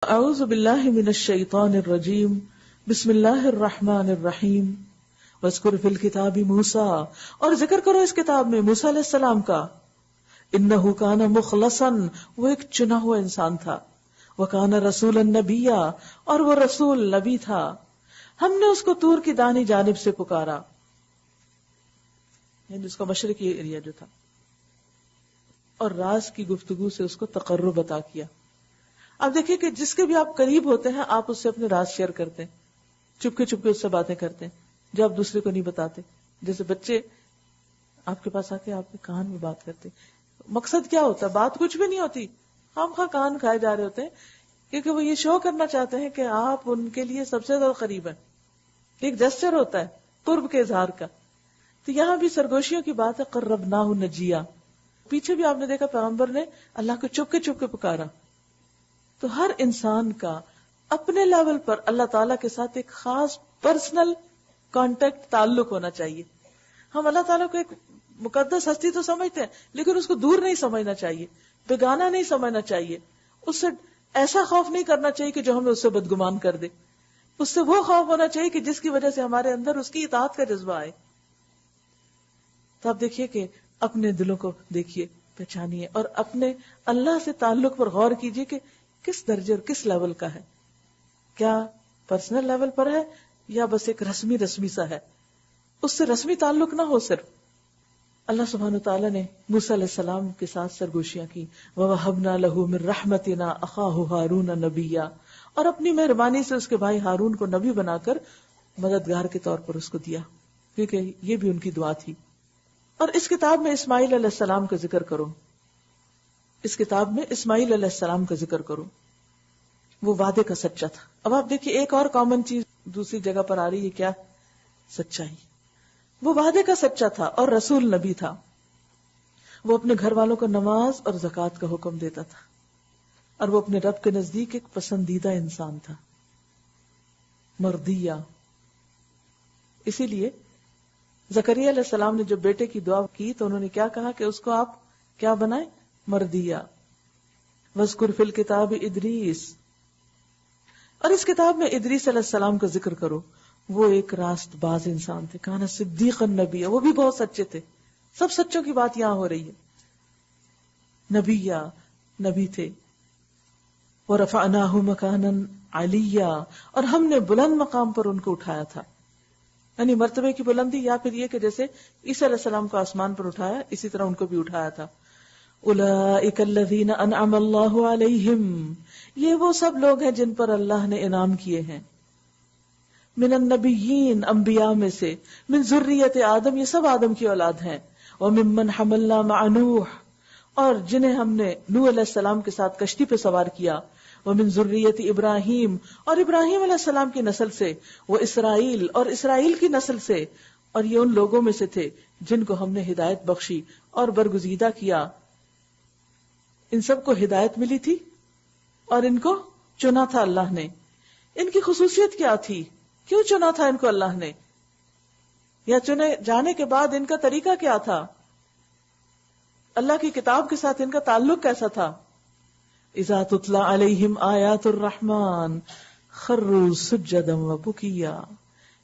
اعوذ باللہ من الشیطان الرجیم بسم اللہ الرحمن الرحیم واذکر فی الکتاب موسیٰ، اور ذکر کرو اس کتاب میں موسیٰ علیہ السلام کا، انہ کان مخلصا، وہ ایک چنا ہوا انسان تھا، وکان رسولا نبیا، اور وہ رسول نبی تھا، ہم نے اس کو طور کی دانی جانب سے پکارا، یعنی اس کا مشرقی ایریا جو تھا، اور راز کی گفتگو سے اس کو تقرب عطا کیا۔ اب دیکھیے کہ جس کے بھی آپ قریب ہوتے ہیں آپ اس سے اپنے راز شیئر کرتے ہیں، چپکے چپکے اس سے باتیں کرتے ہیں جو آپ دوسرے کو نہیں بتاتے۔ جیسے بچے آپ کے پاس آ کے آپ کے کان میں بات کرتے، مقصد کیا ہوتا ہے؟ بات کچھ بھی نہیں ہوتی، خام خواہ کان کھائے جا رہے ہوتے ہیں، کیونکہ وہ یہ شو کرنا چاہتے ہیں کہ آپ ان کے لیے سب سے زیادہ قریب ہیں۔ ایک جسچر ہوتا ہے قرب کے اظہار کا۔ تو یہاں بھی سرگوشیوں کی بات ہے، قربناہ نجیا۔ پیچھے بھی آپ نے دیکھا پیغمبر نے اللہ کو چپکے چپکے پکارا۔ تو ہر انسان کا اپنے لیول پر اللہ تعالیٰ کے ساتھ ایک خاص پرسنل کانٹیکٹ، تعلق ہونا چاہیے۔ ہم اللہ تعالیٰ کو ایک مقدس ہستی تو سمجھتے ہیں، لیکن اس کو دور نہیں سمجھنا چاہیے، بیگانہ نہیں سمجھنا چاہیے، اس سے ایسا خوف نہیں کرنا چاہیے کہ جو ہمیں اس سے بدگمان کر دے، اس سے وہ خوف ہونا چاہیے کہ جس کی وجہ سے ہمارے اندر اس کی اطاعت کا جذبہ آئے۔ تو آپ دیکھیے کہ اپنے دلوں کو دیکھیے، پہچانیے، اور اپنے اللہ سے تعلق پر غور کیجیے کہ کس درجے اور کس لیول کا ہے، کیا پرسنل لیول پر ہے یا بس ایک رسمی سا ہے، اس سے رسمی تعلق نہ ہو صرف۔ اللہ سبحانہ وتعالیٰ نے موسیٰ علیہ السلام کے ساتھ سرگوشیاں کی، وَوَهَبْنَا لَهُ مِن رَحْمَتِنَا أَخَاهُ هَارُونَ نَبِيًّا، اور اپنی مہربانی سے اس کے بھائی ہارون کو نبی بنا کر مددگار کے طور پر اس کو دیا، کیونکہ یہ بھی ان کی دعا تھی۔ اور اس کتاب میں اسماعیل علیہ السلام کا ذکر کرو، اس کتاب میں اسماعیل علیہ السلام کا ذکر کرو، وہ وعدے کا سچا تھا۔ اب آپ دیکھیے ایک اور کامن چیز دوسری جگہ پر آ رہی ہے، کیا؟ سچائی۔ وہ وعدے کا سچا تھا اور رسول نبی تھا، وہ اپنے گھر والوں کو نماز اور زکوٰۃ کا حکم دیتا تھا، اور وہ اپنے رب کے نزدیک ایک پسندیدہ انسان تھا، مردیہ۔ اسی لیے زکریا علیہ السلام نے جب بیٹے کی دعا کی تو انہوں نے کیا کہا کہ اس کو آپ کیا بنائیں؟ مردیہ۔ وَاذْكُرْ فِي الْكِتَابِ إِدْرِيسَ، اور اس کتاب میں ادریس علیہ السلام کا ذکر کرو، وہ ایک راست باز انسان تھے، کانا صدیقا نبی، وہ بھی بہت سچے تھے، سب سچوں کی بات یہاں ہو رہی ہے، نبی تھے۔ وَرَفَعْنَاهُ مَكَانًا عَلِيًّا، اور ہم نے بلند مقام پر ان کو اٹھایا تھا، یعنی مرتبے کی بلندی، یا پھر یہ کہ جیسے عیسیٰ علیہ السلام کو آسمان پر اٹھایا اسی طرح ان کو بھی اٹھایا تھا۔ اولئک الذین انعم اللہ علیہم، یہ وہ سب لوگ ہیں جن پر اللہ نے انعام کیے ہیں، من النبیین، انبیاء میں سے، من ذریت آدم، یہ سب آدم کی اولاد ہیں، وممن حملنا مع نوح، اور جنہیں ہم نے نوح علیہ السلام کے ساتھ کشتی پہ سوار کیا، ومن ذریت ابراہیم، اور ابراہیم علیہ السلام کی نسل سے، وہ اسرائیل، اور اسرائیل کی نسل سے، اور یہ ان لوگوں میں سے تھے جن کو ہم نے ہدایت بخشی اور برگزیدہ کیا۔ ان سب کو ہدایت ملی تھی اور ان کو چنا تھا اللہ نے۔ ان کی خصوصیت کیا تھی؟ کیوں چنا تھا ان کو اللہ نے؟ یا چنے جانے کے بعد ان کا طریقہ کیا تھا؟ اللہ کی کتاب کے ساتھ ان کا تعلق کیسا تھا؟ اذا تتلی علیہم آیات الرحمن خروا سجدا وبکیا،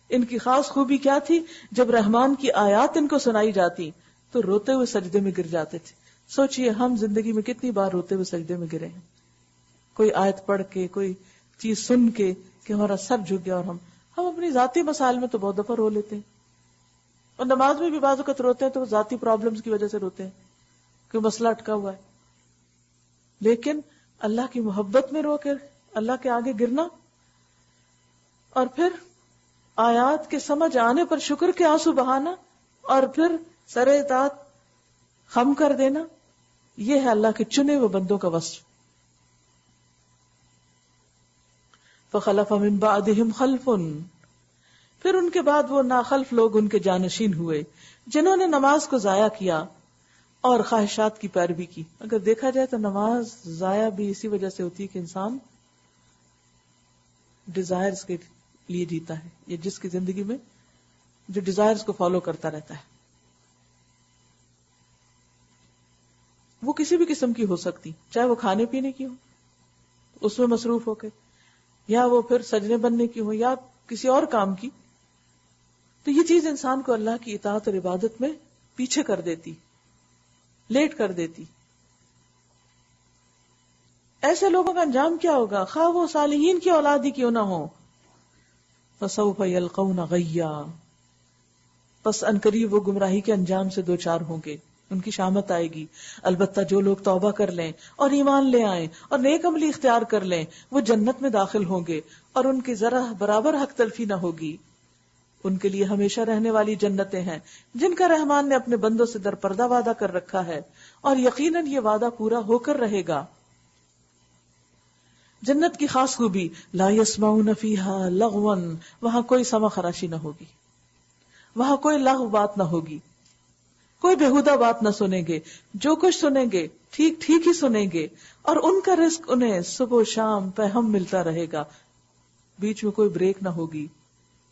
ان کی خاص خوبی کیا تھی؟ جب رحمان کی آیات ان کو سنائی جاتی تو روتے ہوئے سجدے میں گر جاتے تھے۔ سوچئے ہم زندگی میں کتنی بار روتے ہوئے سجدے میں گرے ہیں، کوئی آیت پڑھ کے، کوئی چیز سن کے کہ ہمارا سر جھک گیا، اور ہم اپنی ذاتی مسائل میں تو بہت دفعہ رو لیتے ہیں، اور نماز میں بھی بعض اوقات روتے ہیں تو ذاتی پرابلمز کی وجہ سے روتے ہیں، کوئی مسئلہ اٹکا ہوا ہے، لیکن اللہ کی محبت میں رو کر اللہ کے آگے گرنا، اور پھر آیات کے سمجھ آنے پر شکر کے آنسو بہانا، اور پھر سر اطاعت خم کر دینا، یہ ہے اللہ کے چنے ہوئے بندوں کا وصف۔ فخلف من بعدہم خلف، پھر ان کے بعد وہ ناخلف لوگ ان کے جانشین ہوئے جنہوں نے نماز کو ضائع کیا اور خواہشات کی پیروی کی۔ اگر دیکھا جائے تو نماز ضائع بھی اسی وجہ سے ہوتی ہے کہ انسان ڈیزائرز کے لیے جیتا ہے، یا جس کی زندگی میں جو ڈیزائرز کو فالو کرتا رہتا ہے، وہ کسی بھی قسم کی ہو سکتی، چاہے وہ کھانے پینے کی ہو، اس میں مصروف ہو کے، یا وہ پھر سجنے بننے کی ہو یا کسی اور کام کی، تو یہ چیز انسان کو اللہ کی اطاعت اور عبادت میں پیچھے کر دیتی، لیٹ کر دیتی. ایسے لوگوں کا انجام کیا ہوگا؟ خواہ وہ صالحین کی اولاد ہی کیوں نہ ہو. فسوف یلقون غیا، پس انقریب وہ گمراہی کے انجام سے دوچار ہوں گے، ان کی شامت آئے گی. البتہ جو لوگ توبہ کر لیں اور ایمان لے آئیں اور نیک عملی اختیار کر لیں وہ جنت میں داخل ہوں گے اور ان کی ذرا برابر حق تلفی نہ ہوگی. ان کے لیے ہمیشہ رہنے والی جنتیں ہیں جن کا رحمان نے اپنے بندوں سے درپردہ وعدہ کر رکھا ہے، اور یقیناً یہ وعدہ پورا ہو کر رہے گا. جنت کی خاص خوبی لا یسمعون فیہا لغوا، وہاں کوئی سما خراشی نہ ہوگی، وہاں کوئی لغو بات نہ ہوگی، کوئی بےہودہ بات نہ سنیں گے. جو کچھ سنیں گے ٹھیک ٹھیک ہی سنیں گے، اور ان کا رزق انہیں صبح و شام پہم ملتا رہے گا. بیچ میں کوئی بریک نہ ہوگی،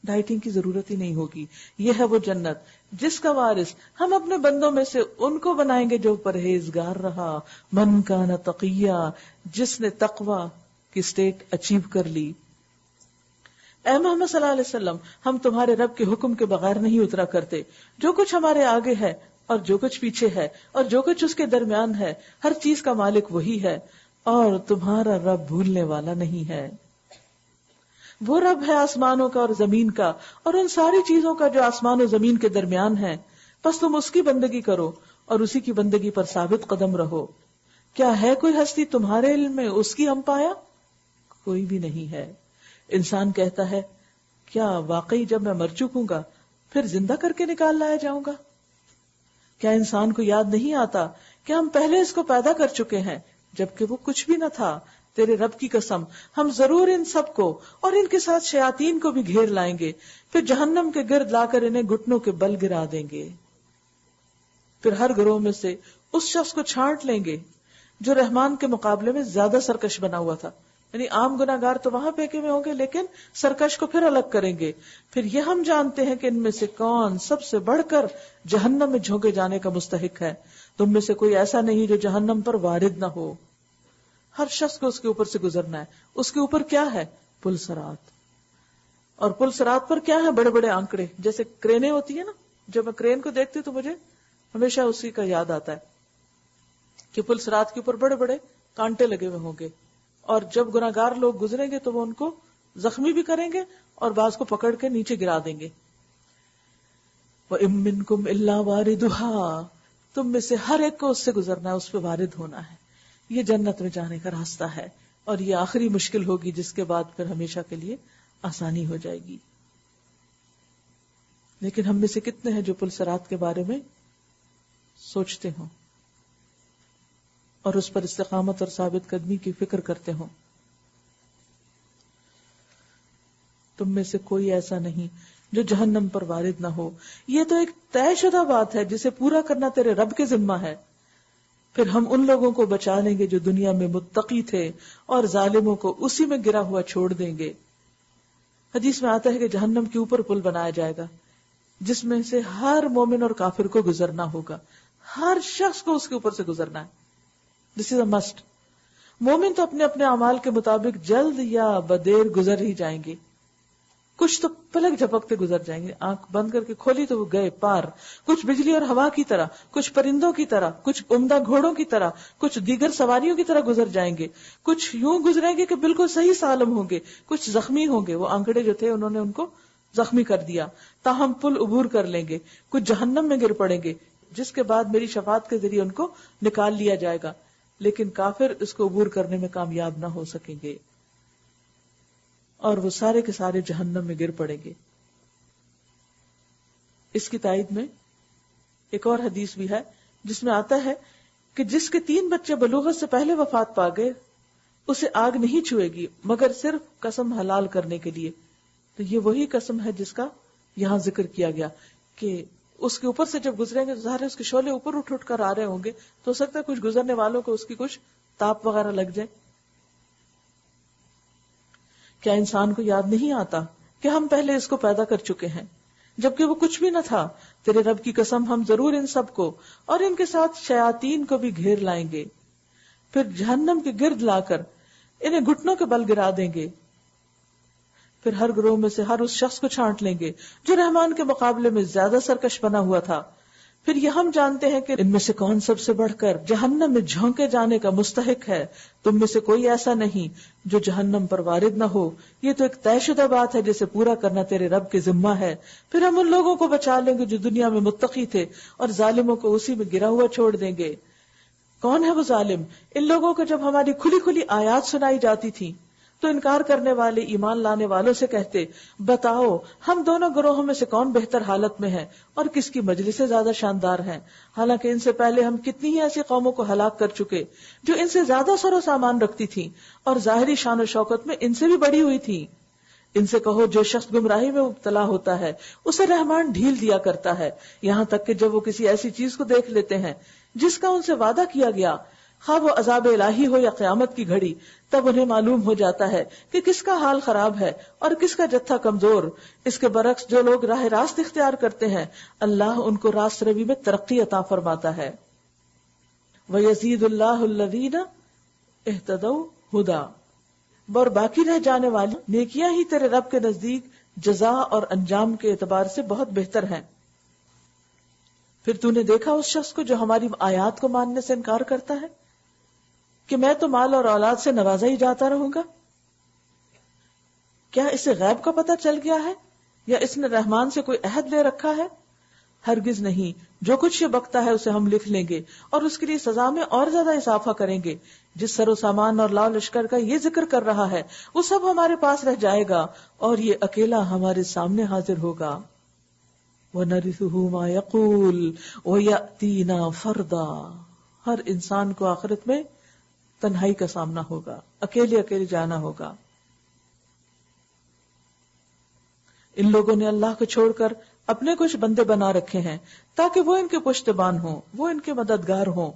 ڈائٹنگ کی ضرورت ہی نہیں ہوگی. یہ ہے وہ جنت جس کا وارث ہم اپنے بندوں میں سے ان کو بنائیں گے جو پرہیزگار رہا. من کان تقیا، جس نے تقوی کی سٹیٹ اچیو کر لی. اے محمد صلی اللہ علیہ وسلم، ہم تمہارے رب کے حکم کے بغیر نہیں اترا کرتے. جو کچھ ہمارے آگے ہے اور جو کچھ پیچھے ہے اور جو کچھ اس کے درمیان ہے، ہر چیز کا مالک وہی ہے، اور تمہارا رب بھولنے والا نہیں ہے. وہ رب ہے آسمانوں کا اور زمین کا اور ان ساری چیزوں کا جو آسمان و زمین کے درمیان ہے. بس تم اس کی بندگی کرو اور اسی کی بندگی پر ثابت قدم رہو. کیا ہے کوئی ہستی تمہارے علم میں اس کی ہم پایا؟ کوئی بھی نہیں ہے. انسان کہتا ہے کیا واقعی جب میں مر چکوں گا پھر زندہ کر کے نکال لایا جاؤں گا؟ کیا انسان کو یاد نہیں آتا کہ ہم پہلے اس کو پیدا کر چکے ہیں جبکہ وہ کچھ بھی نہ تھا؟ تیرے رب کی قسم، ہم ضرور ان سب کو اور ان کے ساتھ شیاطین کو بھی گھیر لائیں گے، پھر جہنم کے گرد لا کر انہیں گھٹنوں کے بل گرا دیں گے. پھر ہر گروہ میں سے اس شخص کو چھانٹ لیں گے جو رحمان کے مقابلے میں زیادہ سرکش بنا ہوا تھا. یعنی عام گناہگار تو وہاں پھینکے ہوئے ہوں گے، لیکن سرکش کو پھر الگ کریں گے. پھر یہ ہم جانتے ہیں کہ ان میں سے کون سب سے بڑھ کر جہنم میں جھونکے جانے کا مستحق ہے. تم میں سے کوئی ایسا نہیں جو جہنم پر وارد نہ ہو. ہر شخص کو اس کے اوپر سے گزرنا ہے. اس کے اوپر کیا ہے؟ پل صراط. اور پل صراط پر کیا ہے؟ بڑے بڑے آنکڑے. جیسے کرینیں ہوتی ہیں نا، جب میں کرین کو دیکھتی تو مجھے ہمیشہ اسی کا یاد آتا ہے کہ پل صراط کے اوپر بڑے بڑے کانٹے لگے ہوئے ہوں گے، اور جب گناہگار لوگ گزریں گے تو وہ ان کو زخمی بھی کریں گے اور بعض کو پکڑ کے نیچے گرا دیں گے. وَإِن مِّنكُمْ إِلَّا وَارِدُهَا، تم میں سے ہر ایک کو اس سے گزرنا ہے، اس پہ وارد ہونا ہے. یہ جنت میں جانے کا راستہ ہے، اور یہ آخری مشکل ہوگی جس کے بعد پھر ہمیشہ کے لیے آسانی ہو جائے گی. لیکن ہم میں سے کتنے ہیں جو پل صراط کے بارے میں سوچتے ہوں اور اس پر استقامت اور ثابت قدمی کی فکر کرتے ہوں؟ تم میں سے کوئی ایسا نہیں جو جہنم پر وارد نہ ہو. یہ تو ایک طے شدہ بات ہے جسے پورا کرنا تیرے رب کے ذمہ ہے. پھر ہم ان لوگوں کو بچا لیں گے جو دنیا میں متقی تھے اور ظالموں کو اسی میں گرا ہوا چھوڑ دیں گے. حدیث میں آتا ہے کہ جہنم کے اوپر پل بنایا جائے گا جس میں سے ہر مومن اور کافر کو گزرنا ہوگا. ہر شخص کو اس کے اوپر سے گزرنا ہے. دس از اے مسٹ. مومن تو اپنے اپنے اعمال کے مطابق جلد یا بدیر گزر ہی جائیں گے. کچھ تو پلک جھپکتے گزر جائیں گے، آنکھ بند کر کے کھولی تو وہ گئے پار. کچھ بجلی اور ہوا کی طرح، کچھ پرندوں کی طرح، کچھ عمدہ گھوڑوں کی طرح، کچھ دیگر سواریوں کی طرح گزر جائیں گے. کچھ یوں گزریں گے کہ بالکل صحیح سالم ہوں گے، کچھ زخمی ہوں گے. وہ آنکڑے جو تھے انہوں نے ان کو زخمی کر دیا. تاہم پل عبور کر لیں گے. کچھ جہنم میں گر پڑیں گے جس کے بعد میری شفاعت کے ذریعے ان کو نکال لیا جائے گا، لیکن کافر اس کو عبور کرنے میں کامیاب نہ ہو سکیں گے اور وہ سارے کے سارے جہنم میں گر پڑیں گے. اس کی تائید میں ایک اور حدیث بھی ہے جس میں آتا ہے کہ جس کے 3 بچے بلوغت سے پہلے وفات پا گئے اسے آگ نہیں چھوئے گی مگر صرف قسم حلال کرنے کے لیے. تو یہ وہی قسم ہے جس کا یہاں ذکر کیا گیا کہ اس کے اوپر سے جب گزریں گے تو ظاہر ہے اس کے شعلے اوپر اٹھ اٹھ کر آ رہے ہوں گے، تو ہو سکتا ہے کچھ گزرنے والوں کو اس کی کچھ تاپ وغیرہ لگ جائے. کیا انسان کو یاد نہیں آتا کہ ہم پہلے اس کو پیدا کر چکے ہیں جبکہ وہ کچھ بھی نہ تھا؟ تیرے رب کی قسم، ہم ضرور ان سب کو اور ان کے ساتھ شیاطین کو بھی گھیر لائیں گے، پھر جہنم کے گرد لا کر انہیں گھٹنوں کے بل گرا دیں گے. پھر ہر گروہ میں سے ہر اس شخص کو چھانٹ لیں گے جو رحمان کے مقابلے میں زیادہ سرکش بنا ہوا تھا. پھر یہ ہم جانتے ہیں کہ ان میں سے کون سب سے بڑھ کر جہنم میں جھونکے جانے کا مستحق ہے. تم میں سے کوئی ایسا نہیں جو جہنم پر وارد نہ ہو. یہ تو ایک طے شدہ بات ہے جسے پورا کرنا تیرے رب کے ذمہ ہے. پھر ہم ان لوگوں کو بچا لیں گے جو دنیا میں متقی تھے اور ظالموں کو اسی میں گرا ہوا چھوڑ دیں گے. کون ہے وہ ظالم؟ ان لوگوں کو جب ہماری کھلی کھلی آیات سنائی جاتی تھی تو انکار کرنے والے ایمان لانے والوں سے کہتے بتاؤ ہم دونوں گروہوں میں سے کون بہتر حالت میں ہے اور کس کی مجلسیں زیادہ شاندار ہیں. حالانکہ ان سے پہلے ہم کتنی ہی ایسی قوموں کو ہلاک کر چکے جو ان سے زیادہ سر و سامان رکھتی تھیں اور ظاہری شان و شوکت میں ان سے بھی بڑی ہوئی تھی. ان سے کہو جو شخص گمراہی میں مبتلا ہوتا ہے اسے رحمان ڈھیل دیا کرتا ہے یہاں تک کہ جب وہ کسی ایسی چیز کو دیکھ لیتے ہیں جس کا ان سے وعدہ کیا گیا، خواہ وہ عذاب الہی ہو یا قیامت کی گھڑی، تب انہیں معلوم ہو جاتا ہے کہ کس کا حال خراب ہے اور کس کا جتھا کمزور. اس کے برعکس جو لوگ راہ راست اختیار کرتے ہیں اللہ ان کو راست روی میں ترقی عطا فرماتا ہے. وَيَزِيدُ اللَّهُ الَّذِينَ اهْتَدَوْا هُدًى، اور باقی رہ جانے والی نیکیاں ہی تیرے رب کے نزدیک جزا اور انجام کے اعتبار سے بہت بہتر ہیں. پھر تو نے دیکھا اس شخص کو جو ہماری آیات کو ماننے سے انکار کرتا ہے کہ میں تو مال اور اولاد سے نوازا ہی جاتا رہوں گا. کیا اسے غیب کا پتہ چل گیا ہے یا اس نے رحمان سے کوئی عہد لے رکھا ہے؟ ہرگز نہیں. جو کچھ یہ بکتا ہے اسے ہم لکھ لیں گے اور اس کے لیے سزا میں اور زیادہ اضافہ کریں گے. جس سر و سامان اور لاؤ لشکر کا یہ ذکر کر رہا ہے وہ سب ہمارے پاس رہ جائے گا اور یہ اکیلا ہمارے سامنے حاضر ہوگا. وَنَرِثُهُ مَا يَقُولُ وَيَأْتِينَا فَرْدًا. ہر انسان کو آخرت میں تنہائی کا سامنا ہوگا، اکیلے اکیلے جانا ہوگا. ان لوگوں نے اللہ کو چھوڑ کر اپنے کچھ بندے بنا رکھے ہیں تاکہ وہ ان کے پشتبان ہوں، وہ ان کے مددگار ہوں.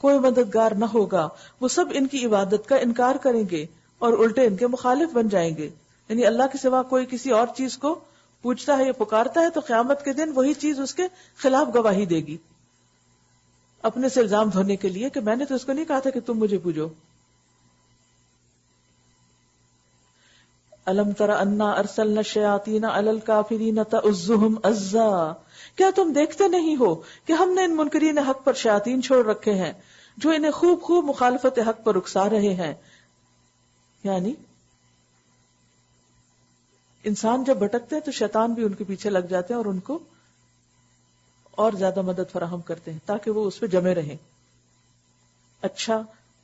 کوئی مددگار نہ ہوگا، وہ سب ان کی عبادت کا انکار کریں گے اور الٹے ان کے مخالف بن جائیں گے. یعنی اللہ کے سوا کوئی کسی اور چیز کو پوچھتا ہے یا پکارتا ہے تو قیامت کے دن وہی چیز اس کے خلاف گواہی دے گی، اپنے سے الزام دھونے کے لیے کہ میں نے تو اس کو نہیں کہا تھا کہ تم مجھے پوجو. الم تر انا ارسلنا الشیاطین علی الکافرین تؤزهم عزا. کیا تم دیکھتے نہیں ہو کہ ہم نے ان منکرین حق پر شیاطین چھوڑ رکھے ہیں جو انہیں خوب خوب مخالفت حق پر اکسا رہے ہیں. یعنی انسان جب بھٹکتے ہیں تو شیطان بھی ان کے پیچھے لگ جاتے ہیں اور ان کو اور زیادہ مدد فراہم کرتے ہیں تاکہ وہ اس پہ جمے رہیں. اچھا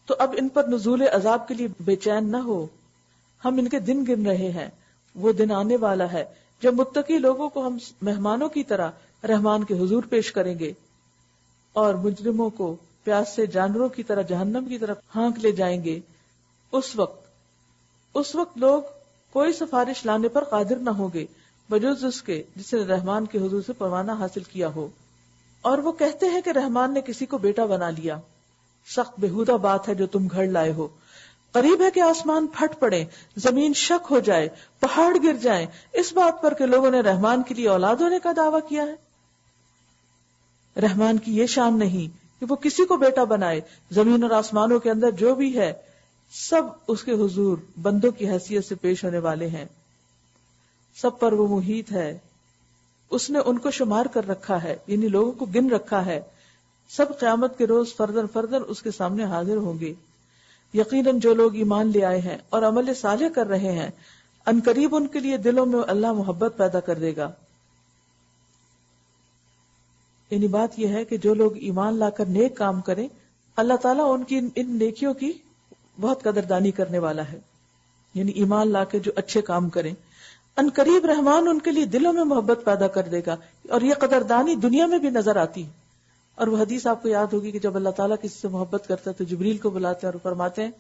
تو اب ان پر نزول عذاب کے لیے بے چین نہ ہو، ہم ان کے دن گن رہے ہیں. وہ دن آنے والا ہے جب متقی لوگوں کو ہم مہمانوں کی طرح رحمان کے حضور پیش کریں گے اور مجرموں کو پیاس سے جانوروں کی طرح جہنم کی طرف ہانک لے جائیں گے. اس وقت لوگ کوئی سفارش لانے پر قادر نہ ہوں گے بجز اس کے جس نے رحمان کے حضور سے پروانہ حاصل کیا ہو. اور وہ کہتے ہیں کہ رحمان نے کسی کو بیٹا بنا لیا. سخت بےہودہ بات ہے جو تم گھڑ لائے ہو. قریب ہے کہ آسمان پھٹ پڑے، زمین شک ہو جائے، پہاڑ گر جائیں اس بات پر کہ لوگوں نے رحمان کے لیے اولاد ہونے کا دعویٰ کیا ہے. رحمان کی یہ شان نہیں کہ وہ کسی کو بیٹا بنائے. زمین اور آسمانوں کے اندر جو بھی ہے سب اس کے حضور بندوں کی حیثیت سے پیش ہونے والے ہیں. سب پر وہ محیط ہے، اس نے ان کو شمار کر رکھا ہے، یعنی لوگوں کو گن رکھا ہے. سب قیامت کے روز فردن فردن اس کے سامنے حاضر ہوں گے. یقیناً جو لوگ ایمان لے آئے ہیں اور عمل صالح کر رہے ہیں ان قریب ان کے لیے دلوں میں اللہ محبت پیدا کر دے گا. یعنی بات یہ ہے کہ جو لوگ ایمان لا کر نیک کام کریں اللہ تعالیٰ ان کی ان نیکیوں کی بہت قدردانی کرنے والا ہے. یعنی ایمان لا کے جو اچھے کام کریں ان قریب رحمان ان کے لیے دلوں میں محبت پیدا کر دے گا اور یہ قدردانی دنیا میں بھی نظر آتی ہے. اور وہ حدیث آپ کو یاد ہوگی کہ جب اللہ تعالیٰ کسی سے محبت کرتا ہے تو جبریل کو بلاتے ہیں اور فرماتے ہیں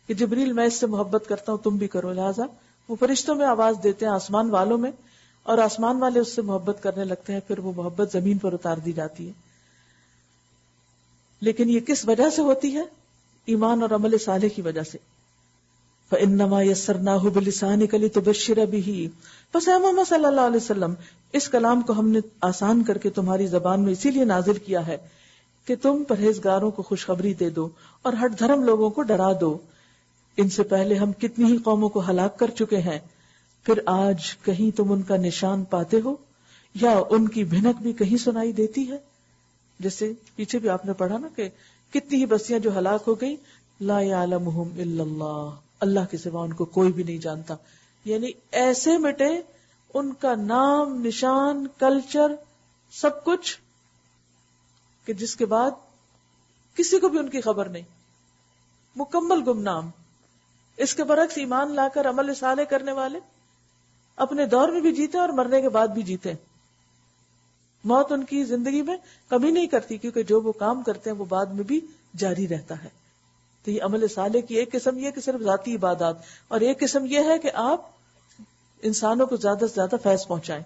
کہ جبریل میں اس سے محبت کرتا ہوں تم بھی کرو. لہٰذا وہ فرشتوں میں آواز دیتے ہیں آسمان والوں میں اور آسمان والے اس سے محبت کرنے لگتے ہیں. پھر وہ محبت زمین پر اتار دی جاتی ہے. لیکن یہ کس وجہ سے ہوتی ہے؟ ایمان اور عمل صالح کی وجہ سے. فَإِنَّمَا يَسَّرْنَاهُ بِلِسَانِكَ لِتُبَشِّرَ بِهِ. پس اے محمد صلی اللہ علیہ وسلم اس کلام کو ہم نے آسان کر کے تمہاری زبان میں اسی لیے نازل کیا ہے کہ تم پرہیزگاروں کو خوشخبری دے دو اور ہٹ دھرم لوگوں کو ڈرا دو. ان سے پہلے ہم کتنی ہی قوموں کو ہلاک کر چکے ہیں، پھر آج کہیں تم ان کا نشان پاتے ہو یا ان کی بھنک بھی کہیں سنائی دیتی ہے؟ جیسے پیچھے بھی آپ نے پڑھا نا کہ کتنی ہی بستیاں جو ہلاک ہو گئی، لا یعلمہم الا اللہ، اللہ کے سوا ان کو کوئی بھی نہیں جانتا. یعنی ایسے مٹے ان کا نام، نشان، کلچر، سب کچھ، کہ جس کے بعد کسی کو بھی ان کی خبر نہیں، مکمل گمنام. اس کے برعکس ایمان لا کر عمل صالح کرنے والے اپنے دور میں بھی جیتے اور مرنے کے بعد بھی جیتے. موت ان کی زندگی میں کمی نہیں کرتی، کیونکہ جو وہ کام کرتے ہیں وہ بعد میں بھی جاری رہتا ہے. تو یہ عمل صالح کی ایک قسم یہ کہ صرف ذاتی عبادات، اور ایک قسم یہ ہے کہ آپ انسانوں کو زیادہ سے زیادہ فیض پہنچائیں.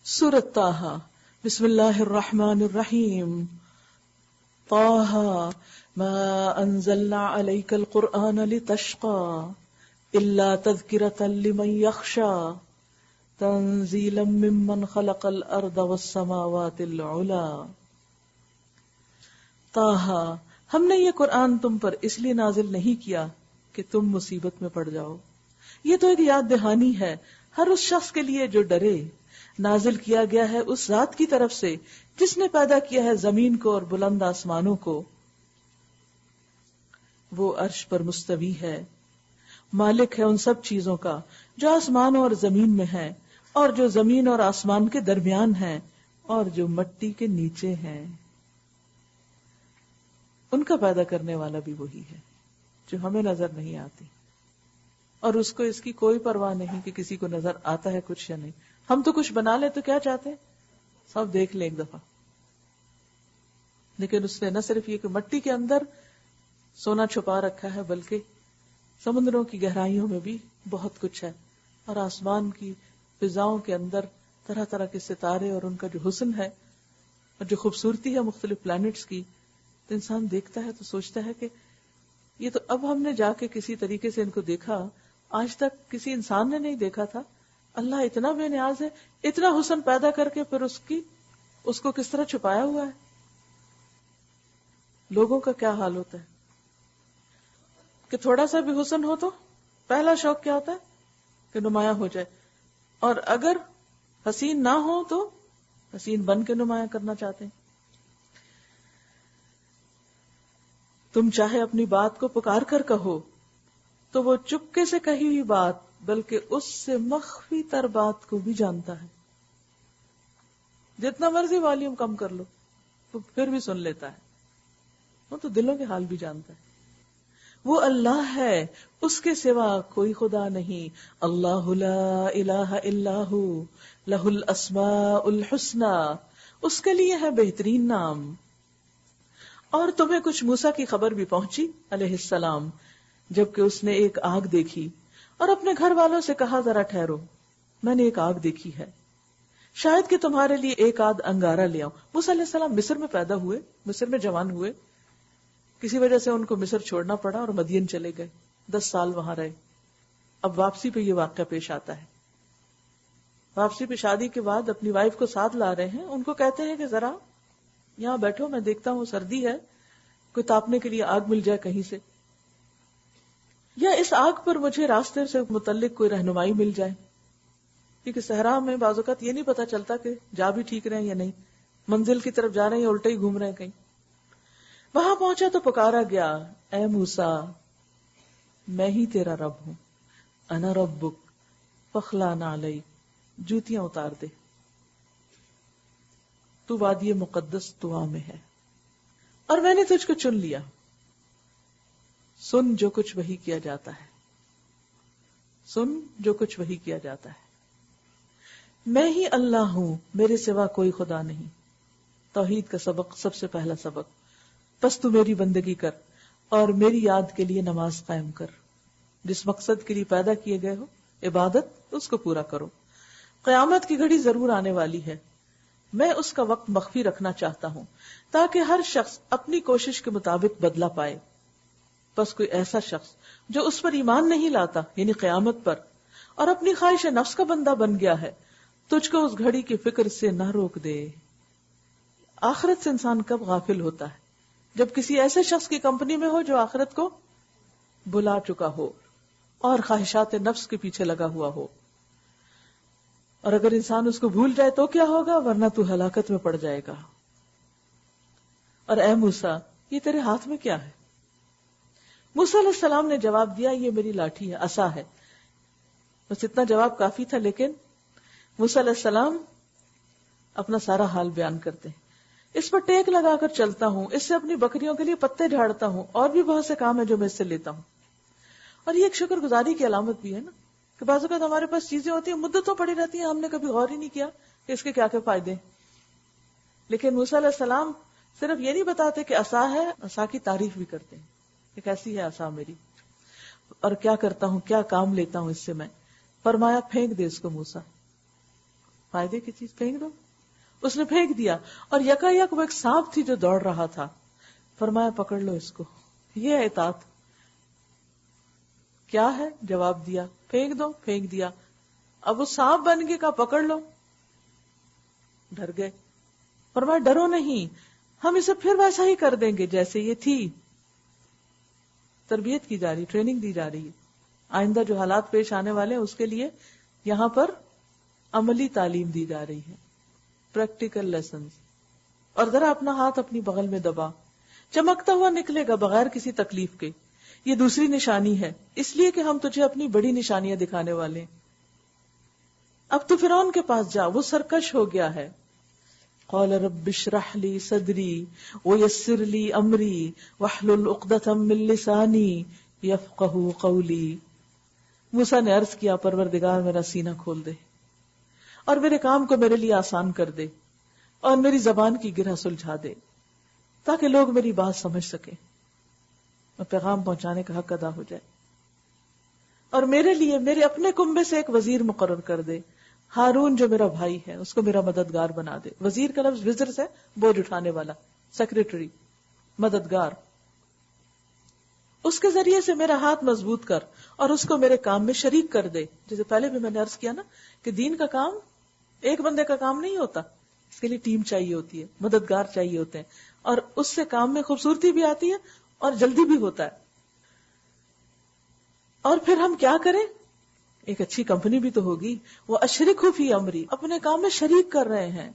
سورۃ طٰہٰ، بسم اللہ الرحمن الرحیم. طٰہٰ ما انزلنا علیک القرآن لتشقى الا تذکرۃ لمن یخشی تنزیلا ممن خلق الارض والسماوات العلی. طٰہٰ، ہم نے یہ قرآن تم پر اس لیے نازل نہیں کیا کہ تم مصیبت میں پڑ جاؤ. یہ تو ایک یاد دہانی ہے ہر اس شخص کے لیے جو ڈرے. نازل کیا گیا ہے اس ذات کی طرف سے جس نے پیدا کیا ہے زمین کو اور بلند آسمانوں کو. وہ عرش پر مستوی ہے، مالک ہے ان سب چیزوں کا جو آسمان اور زمین میں ہیں، اور جو زمین اور آسمان کے درمیان ہیں، اور جو مٹی کے نیچے ہیں. ان کا پیدا کرنے والا بھی وہی ہے جو ہمیں نظر نہیں آتی، اور اس کو اس کی کوئی پرواہ نہیں کہ کسی کو نظر آتا ہے کچھ یا نہیں. ہم تو کچھ بنا لے تو کیا چاہتے ہیں، سب دیکھ لیں ایک دفعہ. لیکن اس نے نہ صرف یہ کہ مٹی کے اندر سونا چھپا رکھا ہے، بلکہ سمندروں کی گہرائیوں میں بھی بہت کچھ ہے، اور آسمان کی فضاؤں کے اندر طرح طرح کے ستارے اور ان کا جو حسن ہے اور جو خوبصورتی ہے مختلف پلانٹس کی. تو انسان دیکھتا ہے تو سوچتا ہے کہ یہ تو اب ہم نے جا کے کسی طریقے سے ان کو دیکھا، آج تک کسی انسان نے نہیں دیکھا تھا. اللہ اتنا بے نیاز ہے، اتنا حسن پیدا کر کے پھر اس کو کس طرح چھپایا ہوا ہے. لوگوں کا کیا حال ہوتا ہے کہ تھوڑا سا بھی حسن ہو تو پہلا شوق کیا ہوتا ہے کہ نمایاں ہو جائے، اور اگر حسین نہ ہو تو حسین بن کے نمایاں کرنا چاہتے ہیں. تم چاہے اپنی بات کو پکار کر کہو تو وہ چپکے سے کہی ہوئی بات بلکہ اس سے مخفی تر بات کو بھی جانتا ہے. جتنا مرضی والیوم کم کر لو تو پھر بھی سن لیتا ہے، وہ تو دلوں کے حال بھی جانتا ہے. وہ اللہ ہے، اس کے سوا کوئی خدا نہیں. اللہ لا الہ الا ہو لہ الاسماء الحسنی، اس کے لیے ہے بہترین نام. اور تمہیں کچھ موسیٰ کی خبر بھی پہنچی علیہ السلام، جبکہ اس نے ایک آگ دیکھی اور اپنے گھر والوں سے کہا ذرا ٹھہرو، میں نے ایک آگ دیکھی ہے، شاید کہ تمہارے لیے ایک آدھ انگارہ لے آؤں. موسیٰ علیہ السلام مصر میں پیدا ہوئے، مصر میں جوان ہوئے، کسی وجہ سے ان کو مصر چھوڑنا پڑا اور مدین چلے گئے، 10 سال وہاں رہے. اب واپسی پہ یہ واقعہ پیش آتا ہے. واپسی پہ شادی کے بعد اپنی وائف کو ساتھ لا رہے ہیں، ان کو کہتے ہیں کہ ذرا یہاں بیٹھو، میں دیکھتا ہوں سردی ہے، کوئی تاپنے کے لیے آگ مل جائے کہیں سے، یا اس آگ پر مجھے راستے سے متعلق کوئی رہنمائی مل جائے، کیونکہ صحرا میں بعض اوقات یہ نہیں پتا چلتا کہ جا بھی ٹھیک رہے ہیں یا نہیں، منزل کی طرف جا رہے ہیں یا الٹے ہی گھوم رہے ہیں کہیں. وہاں پہنچا تو پکارا گیا، اے موسیٰ میں ہی تیرا رب ہوں، انا ربک فاخلع نعلیک، جوتیاں اتار دے، تو وادی مقدس طویٰ میں ہے اور میں نے تجھ کو چن لیا. سن جو کچھ وحی کیا جاتا ہے، سن جو کچھ وحی کیا جاتا ہے. میں ہی اللہ ہوں، میرے سوا کوئی خدا نہیں. توحید کا سبق سب سے پہلا سبق. بس تو میری بندگی کر اور میری یاد کے لیے نماز قائم کر. جس مقصد کے لیے پیدا کیے گئے ہو عبادت، اس کو پورا کرو. قیامت کی گھڑی ضرور آنے والی ہے، میں اس کا وقت مخفی رکھنا چاہتا ہوں تاکہ ہر شخص اپنی کوشش کے مطابق بدلہ پائے. بس کوئی ایسا شخص جو اس پر ایمان نہیں لاتا، یعنی قیامت پر، اور اپنی خواہش نفس کا بندہ بن گیا ہے، تجھ کو اس گھڑی کی فکر سے نہ روک دے. آخرت سے انسان کب غافل ہوتا ہے؟ جب کسی ایسے شخص کی کمپنی میں ہو جو آخرت کو بلا چکا ہو اور خواہشات نفس کے پیچھے لگا ہوا ہو. اور اگر انسان اس کو بھول جائے تو کیا ہوگا؟ ورنہ تو ہلاکت میں پڑ جائے گا. اور اے موسیٰ یہ تیرے ہاتھ میں کیا ہے؟ موسیٰ علیہ السلام نے جواب دیا یہ میری لاٹھی ہے، عصا ہے. بس اتنا جواب کافی تھا. لیکن موسیٰ علیہ السلام اپنا سارا حال بیان کرتے ہیں. اس پر ٹیک لگا کر چلتا ہوں، اس سے اپنی بکریوں کے لیے پتے جھاڑتا ہوں، اور بھی بہت سے کام ہیں جو میں اس سے لیتا ہوں. اور یہ ایک شکر گزاری کی علامت بھی ہے نا کہ بعض اوقات ہمارے پاس چیزیں ہوتی ہیں مدتوں پڑی رہتی ہیں، ہم نے کبھی غور ہی نہیں کیا کہ اس کے کیا کیا فائدے ہیں. لیکن موسیٰ علیہ السلام صرف یہ نہیں بتاتے کہ عصا ہے، عصا کی تعریف بھی کرتے ہیں کہ کیسی ہے عصا میری اور کیا کرتا ہوں، کیا کام لیتا ہوں اس سے میں. فرمایا پھینک دے اس کو موسیٰ، فائدے کی چیز پھینک دو. اس نے پھینک دیا اور یکا یک وہ ایک سانپ تھی جو دوڑ رہا تھا. فرمایا پکڑ لو اس کو. یہ ہے اطاعت. کیا ہے؟ جواب دیا پھینک دو. پھینک دیا. اب وہ سانپ بن گیا، کہا پکڑ لو. ڈر گئے. فرمایا ڈرو نہیں، ہم اسے پھر ویسا ہی کر دیں گے جیسے یہ تھی. تربیت کی جا رہی، ٹریننگ دی جا رہی ہے. آئندہ جو حالات پیش آنے والے ہیں اس کے لیے یہاں پر عملی تعلیم دی جا رہی ہے، پریکٹیکل لیسنز. اور ذرا اپنا ہاتھ اپنی بغل میں دبا، چمکتا ہوا نکلے گا بغیر کسی تکلیف کے. یہ دوسری نشانی ہے، اس لیے کہ ہم تجھے اپنی بڑی نشانیاں دکھانے والے ہیں. اب تو فرعون کے پاس جا، وہ سرکش ہو گیا ہے. قال رب اشرح لي صدري ويسر لي امري واحلل عقدة من لساني يفقهوا قولي. موسیٰ نے عرض کیا پروردگار میرا سینہ کھول دے اور میرے کام کو میرے لیے آسان کر دے اور میری زبان کی گرہ سلجھا دے تاکہ لوگ میری بات سمجھ سکیں اور پیغام پہنچانے کا حق ادا ہو جائے. اور میرے لیے میرے اپنے کنبے سے ایک وزیر مقرر کر دے، ہارون جو میرا بھائی ہے اس کو میرا مددگار بنا دے. وزیر کا لفظ وزر سے بوجھ اٹھانے والا، سیکریٹری، مددگار. اس کے ذریعے سے میرا ہاتھ مضبوط کر اور اس کو میرے کام میں شریک کر دے. جیسے پہلے بھی میں نے عرض کیا نا کہ دین کا کام ایک بندے کا کام نہیں ہوتا، اس کے لیے ٹیم چاہیے ہوتی ہے، مددگار چاہیے ہوتے ہیں، اور اس سے کام میں خوبصورتی بھی آتی ہے اور جلدی بھی ہوتا ہے. اور پھر ہم کیا کریں؟ ایک اچھی کمپنی بھی تو ہوگی. وہ اشرک فی امری، اپنے کام میں شریک کر رہے ہیں.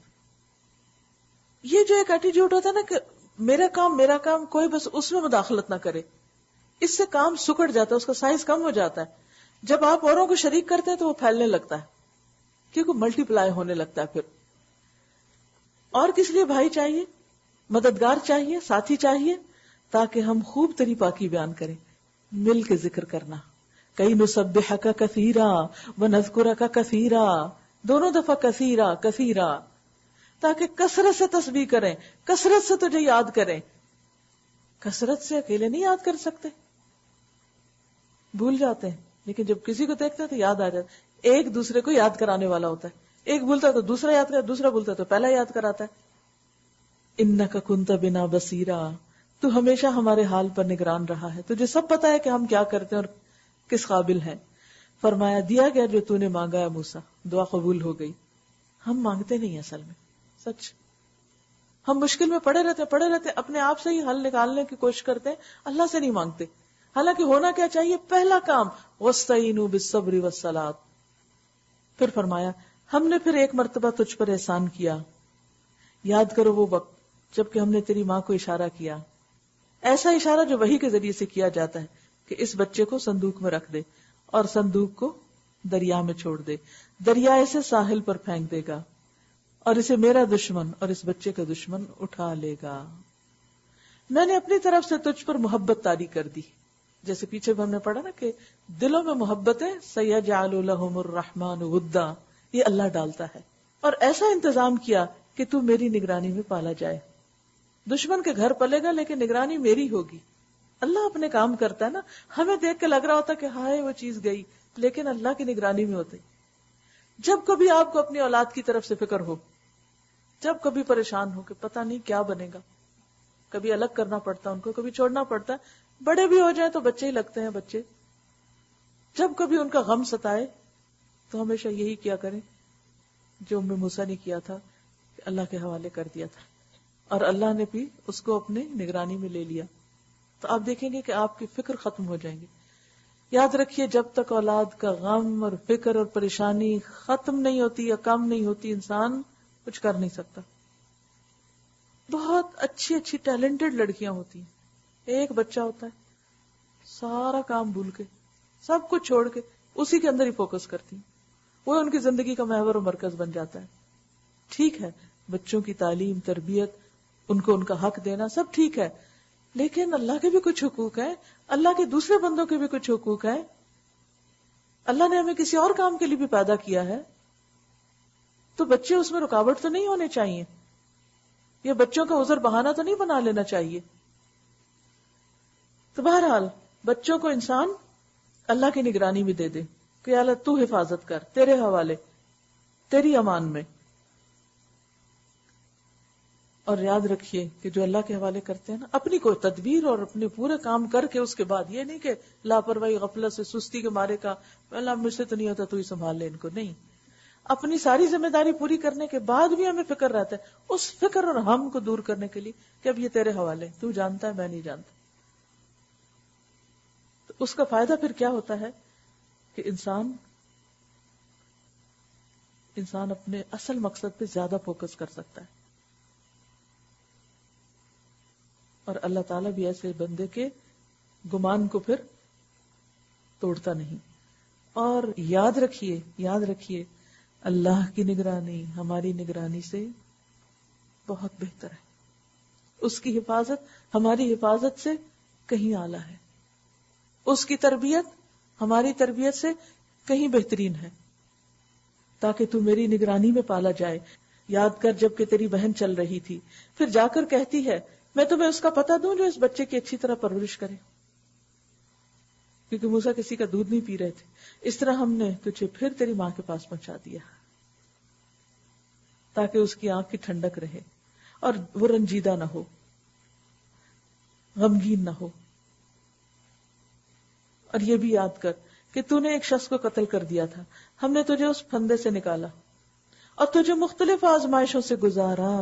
یہ جو ایک ایٹیٹیوڈ ہوتا ہے نا کہ میرا کام کوئی بس اس میں مداخلت نہ کرے، اس سے کام سکڑ جاتا ہے، اس کا سائز کم ہو جاتا ہے. جب آپ اوروں کو شریک کرتے ہیں تو وہ پھیلنے لگتا ہے کیونکہ ملٹی پلائی ہونے لگتا ہے. پھر اور کس لیے بھائی چاہیے، مددگار چاہیے، ساتھی چاہیے، تاکہ ہم خوب تری پاکی بیان کریں. مل کے ذکر کرنا، کئی نسبحک کثیرا ونذکرک کثیرا، دونوں دفعہ کثیرا کثیرا، تاکہ کثرت سے تسبیح کریں، کثرت سے تجھے یاد کریں. کثرت سے اکیلے نہیں یاد کر سکتے، بھول جاتے ہیں. لیکن جب کسی کو دیکھتے ہیں تو یاد آ جاتا ہے. ایک دوسرے کو یاد کرانے والا ہوتا ہے. ایک بھولتا ہے تو دوسرا یاد کرتا، دوسرا بھولتا ہے تو پہلا یاد کراتا ہے. انک کنت بنا بصیرا، تو ہمیشہ ہمارے حال پر نگران رہا ہے، تجھے سب پتا ہے کہ ہم کیا کرتے ہیں اور کس قابل ہیں. فرمایا دیا گیا جو تو نے مانگا ہے موسیٰ، دعا قبول ہو گئی. ہم مانگتے نہیں اصل میں، سچ ہم مشکل میں پڑے رہتے اپنے آپ سے ہی حل نکالنے کی کوشش کرتے ہیں، اللہ سے نہیں مانگتے. حالانکہ ہونا کیا چاہیے؟ پہلا کام وَاسْتَعِينُوا بِالصَّبْرِ وَالصَّلَاةِ. پھر فرمایا ہم نے پھر ایک مرتبہ تجھ پر احسان کیا، یاد کرو وہ وقت جب کہ ہم نے تیری ماں کو اشارہ کیا، ایسا اشارہ جو وحی کے ذریعے سے کیا جاتا ہے کہ اس بچے کو صندوق میں رکھ دے اور صندوق کو دریا میں چھوڑ دے. دریا اسے ساحل پر پھینک دے گا اور اسے میرا دشمن اور اس بچے کا دشمن اٹھا لے گا. میں نے اپنی طرف سے تجھ پر محبت طاری کر دی. جیسے پیچھے بھی ہم نے پڑھا نا کہ دلوں میں محبتیں سَيَجْعَلُ لَهُمُ الرَّحْمَنُ وُدًّا، یہ اللہ ڈالتا ہے. اور ایسا انتظام کیا کہ تو میری نگرانی میں پالا جائے. دشمن کے گھر پلے گا لیکن نگرانی میری ہوگی. اللہ اپنے کام کرتا ہے نا. ہمیں دیکھ کے لگ رہا ہوتا کہ ہائے وہ چیز گئی، لیکن اللہ کی نگرانی میں ہوتی. جب کبھی آپ کو اپنی اولاد کی طرف سے فکر ہو، جب کبھی پریشان ہو کہ پتہ نہیں کیا بنے گا، کبھی الگ کرنا پڑتا ہے ان کو، کبھی چھوڑنا پڑتا ہے. بڑے بھی ہو جائیں تو بچے ہی لگتے ہیں بچے. جب کبھی ان کا غم ستائے تو ہمیشہ یہی کیا کریں جو ام موسیٰ نے کیا تھا، کہ اللہ کے حوالے کر دیا تھا اور اللہ نے بھی اس کو اپنے نگرانی میں لے لیا. تو آپ دیکھیں گے کہ آپ کی فکر ختم ہو جائیں گی. یاد رکھیے جب تک اولاد کا غم اور فکر اور پریشانی ختم نہیں ہوتی یا کم نہیں ہوتی انسان کچھ کر نہیں سکتا. بہت اچھی اچھی ٹیلنٹڈ لڑکیاں ہوتی ہیں, ایک بچہ ہوتا ہے سارا کام بھول کے سب کچھ چھوڑ کے اسی کے اندر ہی فوکس کرتی ہیں, وہ ان کی زندگی کا محور و مرکز بن جاتا ہے. ٹھیک ہے بچوں کی تعلیم تربیت ان کو ان کا حق دینا سب ٹھیک ہے, لیکن اللہ کے بھی کچھ حقوق ہیں, اللہ کے دوسرے بندوں کے بھی کچھ حقوق ہیں. اللہ نے ہمیں کسی اور کام کے لیے بھی پیدا کیا ہے, تو بچے اس میں رکاوٹ تو نہیں ہونے چاہیے, یہ بچوں کا عذر بہانہ تو نہیں بنا لینا چاہیے. تو بہرحال بچوں کو انسان اللہ کی نگرانی بھی دے دے کہ اللہ تو حفاظت کر, تیرے حوالے, تیری امان میں. اور یاد رکھیے کہ جو اللہ کے حوالے کرتے ہیں نا, اپنی کوئی تدبیر اور اپنے پورے کام کر کے اس کے بعد یہ نہیں کہ لاپرواہی غفلت سے سستی کے مارے کا اللہ مجھ سے تو نہیں ہوتا تو ہی سنبھال لے ان کو, نہیں. اپنی ساری ذمہ داری پوری کرنے کے بعد بھی ہمیں فکر رہتا ہے اس فکر اور ہم کو دور کرنے کے لیے کہ اب یہ تیرے حوالے, تو جانتا ہے میں نہیں جانتا. تو اس کا فائدہ پھر کیا ہوتا ہے کہ انسان اپنے اصل مقصد پہ زیادہ فوکس کر سکتا ہے. اور اللہ تعالیٰ بھی ایسے بندے کے گمان کو پھر توڑتا نہیں. اور یاد رکھیے اللہ کی نگرانی ہماری نگرانی سے بہت بہتر ہے. اس کی حفاظت ہماری حفاظت سے کہیں اعلیٰ ہے. اس کی تربیت ہماری تربیت سے کہیں بہترین ہے. تاکہ تو میری نگرانی میں پالا جائے. یاد کر جب کہ تیری بہن چل رہی تھی, پھر جا کر کہتی ہے میں تمہیں اس کا پتہ دوں جو اس بچے کی اچھی طرح پرورش کرے, کیونکہ موسیٰ کسی کا دودھ نہیں پی رہے تھے. اس طرح ہم نے تجھے پھر تیری ماں کے پاس پہنچا دیا تاکہ اس کی آنکھ کی ٹھنڈک رہے اور وہ رنجیدہ نہ ہو, غمگین نہ ہو. اور یہ بھی یاد کر کہ تو نے ایک شخص کو قتل کر دیا تھا, ہم نے تجھے اس پھندے سے نکالا اور تجھے مختلف آزمائشوں سے گزارا,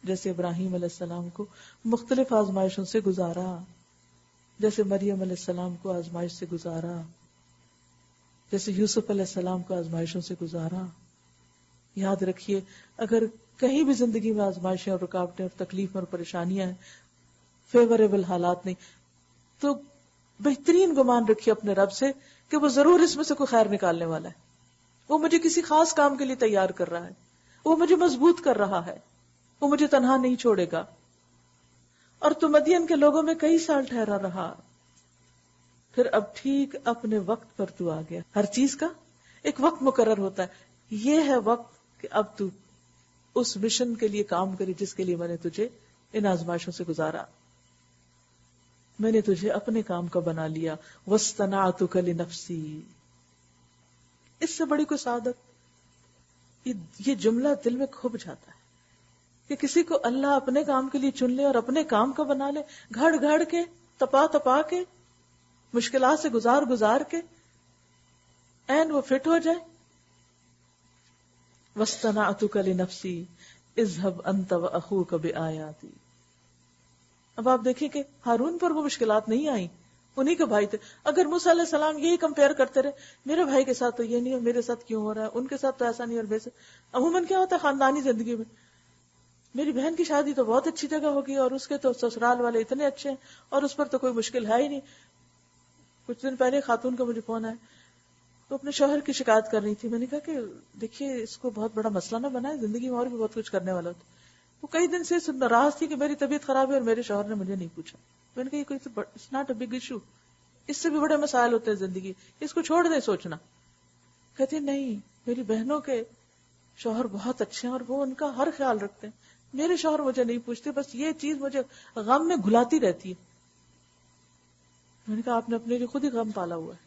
جیسے ابراہیم علیہ السلام کو مختلف آزمائشوں سے گزارا, جیسے مریم علیہ السلام کو آزمائش سے گزارا, جیسے یوسف علیہ السلام کو آزمائشوں سے گزارا. یاد رکھیے اگر کہیں بھی زندگی میں آزمائشیں اور رکاوٹیں اور تکلیف اور پریشانیاں ہیں, فیوریبل حالات نہیں, تو بہترین گمان رکھیے اپنے رب سے کہ وہ ضرور اس میں سے کوئی خیر نکالنے والا ہے. وہ مجھے کسی خاص کام کے لیے تیار کر رہا ہے, وہ مجھے مضبوط کر رہا ہے, وہ مجھے تنہا نہیں چھوڑے گا. اور تو مدین کے لوگوں میں کئی سال ٹھہرا رہا, پھر اب ٹھیک اپنے وقت پر تو آ گیا. ہر چیز کا ایک وقت مقرر ہوتا ہے, یہ ہے وقت کہ اب تو اس مشن کے لیے کام کری جس کے لیے میں نے تجھے ان آزمائشوں سے گزارا. میں نے تجھے اپنے کام کا بنا لیا. وَاصْطَنَعْتُكَ لِنَفْسِي, اس سے بڑی کوئی سعادت, یہ جملہ دل میں کھب جاتا ہے کہ کسی کو اللہ اپنے کام کے لیے چن لے اور اپنے کام کا بنا لے, گھڑ گھڑ کے تپا کے مشکلات سے گزار کے این وہ فٹ ہو جائے. وَاصْطَنَعْتُكَ لِنَفْسِي اذْهَبْ أَنْتَ وَأَخُوكَ بِآيَاتِي. اب آپ دیکھیں کہ ہارون پر وہ مشکلات نہیں آئیں, انہی کے بھائی تھے. اگر موسیٰ علیہ السلام یہی کمپیئر کرتے رہے, میرے بھائی کے ساتھ تو یہ نہیں اور میرے ساتھ کیوں ہو رہا ہے, ان کے ساتھ تو ایسا نہیں اور ویسے. عموماً کیا ہوتا ہے خاندانی زندگی میں, میری بہن کی شادی تو بہت اچھی جگہ ہوگی اور اس کے تو سسرال والے اتنے اچھے ہیں اور اس پر تو کوئی مشکل ہے ہی نہیں. کچھ دن پہلے خاتون کا مجھے فون آیا, تو اپنے شوہر کی شکایت کر رہی تھی. میں نے کہا کہ دیکھیے اس کو بہت بڑا مسئلہ نہ بنائے, زندگی میں اور بھی بہت کچھ کرنے والا ہوتا. وہ کئی دن سے ناراض تھی کہ میری طبیعت خراب ہے اور میرے شوہر نے مجھے نہیں پوچھا. میں نے کہا یہ کوئی it's not a big issue, اس سے بھی بڑے مسائل ہوتے ہیں زندگی, اس کو چھوڑ دیں سوچنا. کہتے نہیں, میری بہنوں کے شوہر بہت اچھے ہیں اور وہ ان کا ہر خیال رکھتے ہیں, میرے شوہر مجھے نہیں پوچھتے, بس یہ چیز مجھے غم میں گھلاتی رہتی ہے. میں نے کہا آپ نے اپنے لیے خود ہی غم پالا ہوا ہے.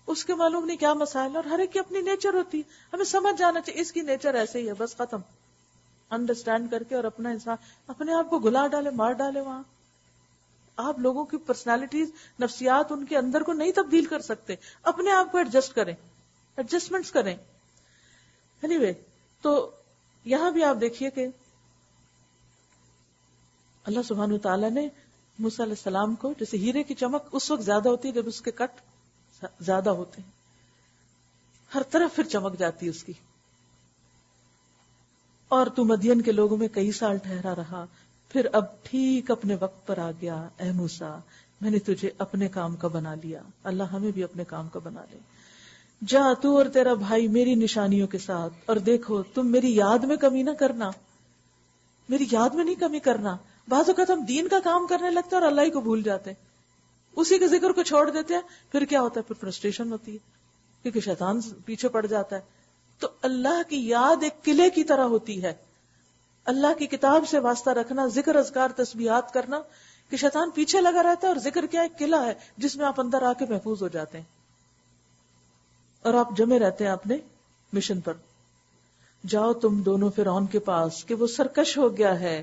اس کے معلوم نہیں کیا مسائل, اور ہر ایک کی اپنی نیچر ہوتی ہے. ہمیں سمجھ جانا چاہیے اس کی نیچر ایسے ہی ہے, بس ختم. انڈرسٹینڈ کر کے اور اپنا انسان اپنے آپ کو گلا ڈالے, مار ڈالے. وہاں آپ لوگوں کی پرسنالٹیز, نفسیات ان کے اندر کو نہیں تبدیل کر سکتے. اپنے آپ کو ایڈجسٹ کریں, ایڈجسٹمنٹس کریں. anyway, تو یہاں بھی آپ دیکھیے کہ اللہ سبحانہ وتعالیٰ نے موسیٰ علیہ السلام کو، جیسے ہیرے کی چمک اس وقت زیادہ ہوتی ہے جب اس کے کٹ زیادہ ہوتے ہیں، ہر طرف پھر چمک جاتی ہے اس کی. اور تو مدین کے لوگوں میں کئی سال ٹھہرا رہا، پھر اب ٹھیک اپنے وقت پر آ گیا. اے موسیٰ، میں نے تجھے اپنے کام کا بنا لیا. اللہ ہمیں بھی اپنے کام کا بنا لے. جا تو اور تیرا بھائی میری نشانیوں کے ساتھ، اور دیکھو تم میری یاد میں کمی نہ کرنا، میری یاد میں نہیں کمی کرنا. بعض اوقات ہم دین کا کام کرنے لگتے ہیں اور اللہ ہی کو بھول جاتے ہیں، اسی کے ذکر کو چھوڑ دیتے ہیں. پھر کیا ہوتا ہے؟ پھر فرسٹریشن ہوتی ہے کیونکہ شیطان پیچھے پڑ جاتا ہے. تو اللہ کی یاد ایک قلعے کی طرح ہوتی ہے. اللہ کی کتاب سے واسطہ رکھنا، ذکر اذکار تسبیحات کرنا، کہ شیطان پیچھے لگا رہتا ہے. اور ذکر کیا ایک قلعہ ہے جس میں آپ اندر آ کے محفوظ ہو جاتے ہیں اور آپ جمے رہتے ہیں اپنے مشن پر. جاؤ تم دونوں فرعون کے پاس کہ وہ سرکش ہو گیا ہے.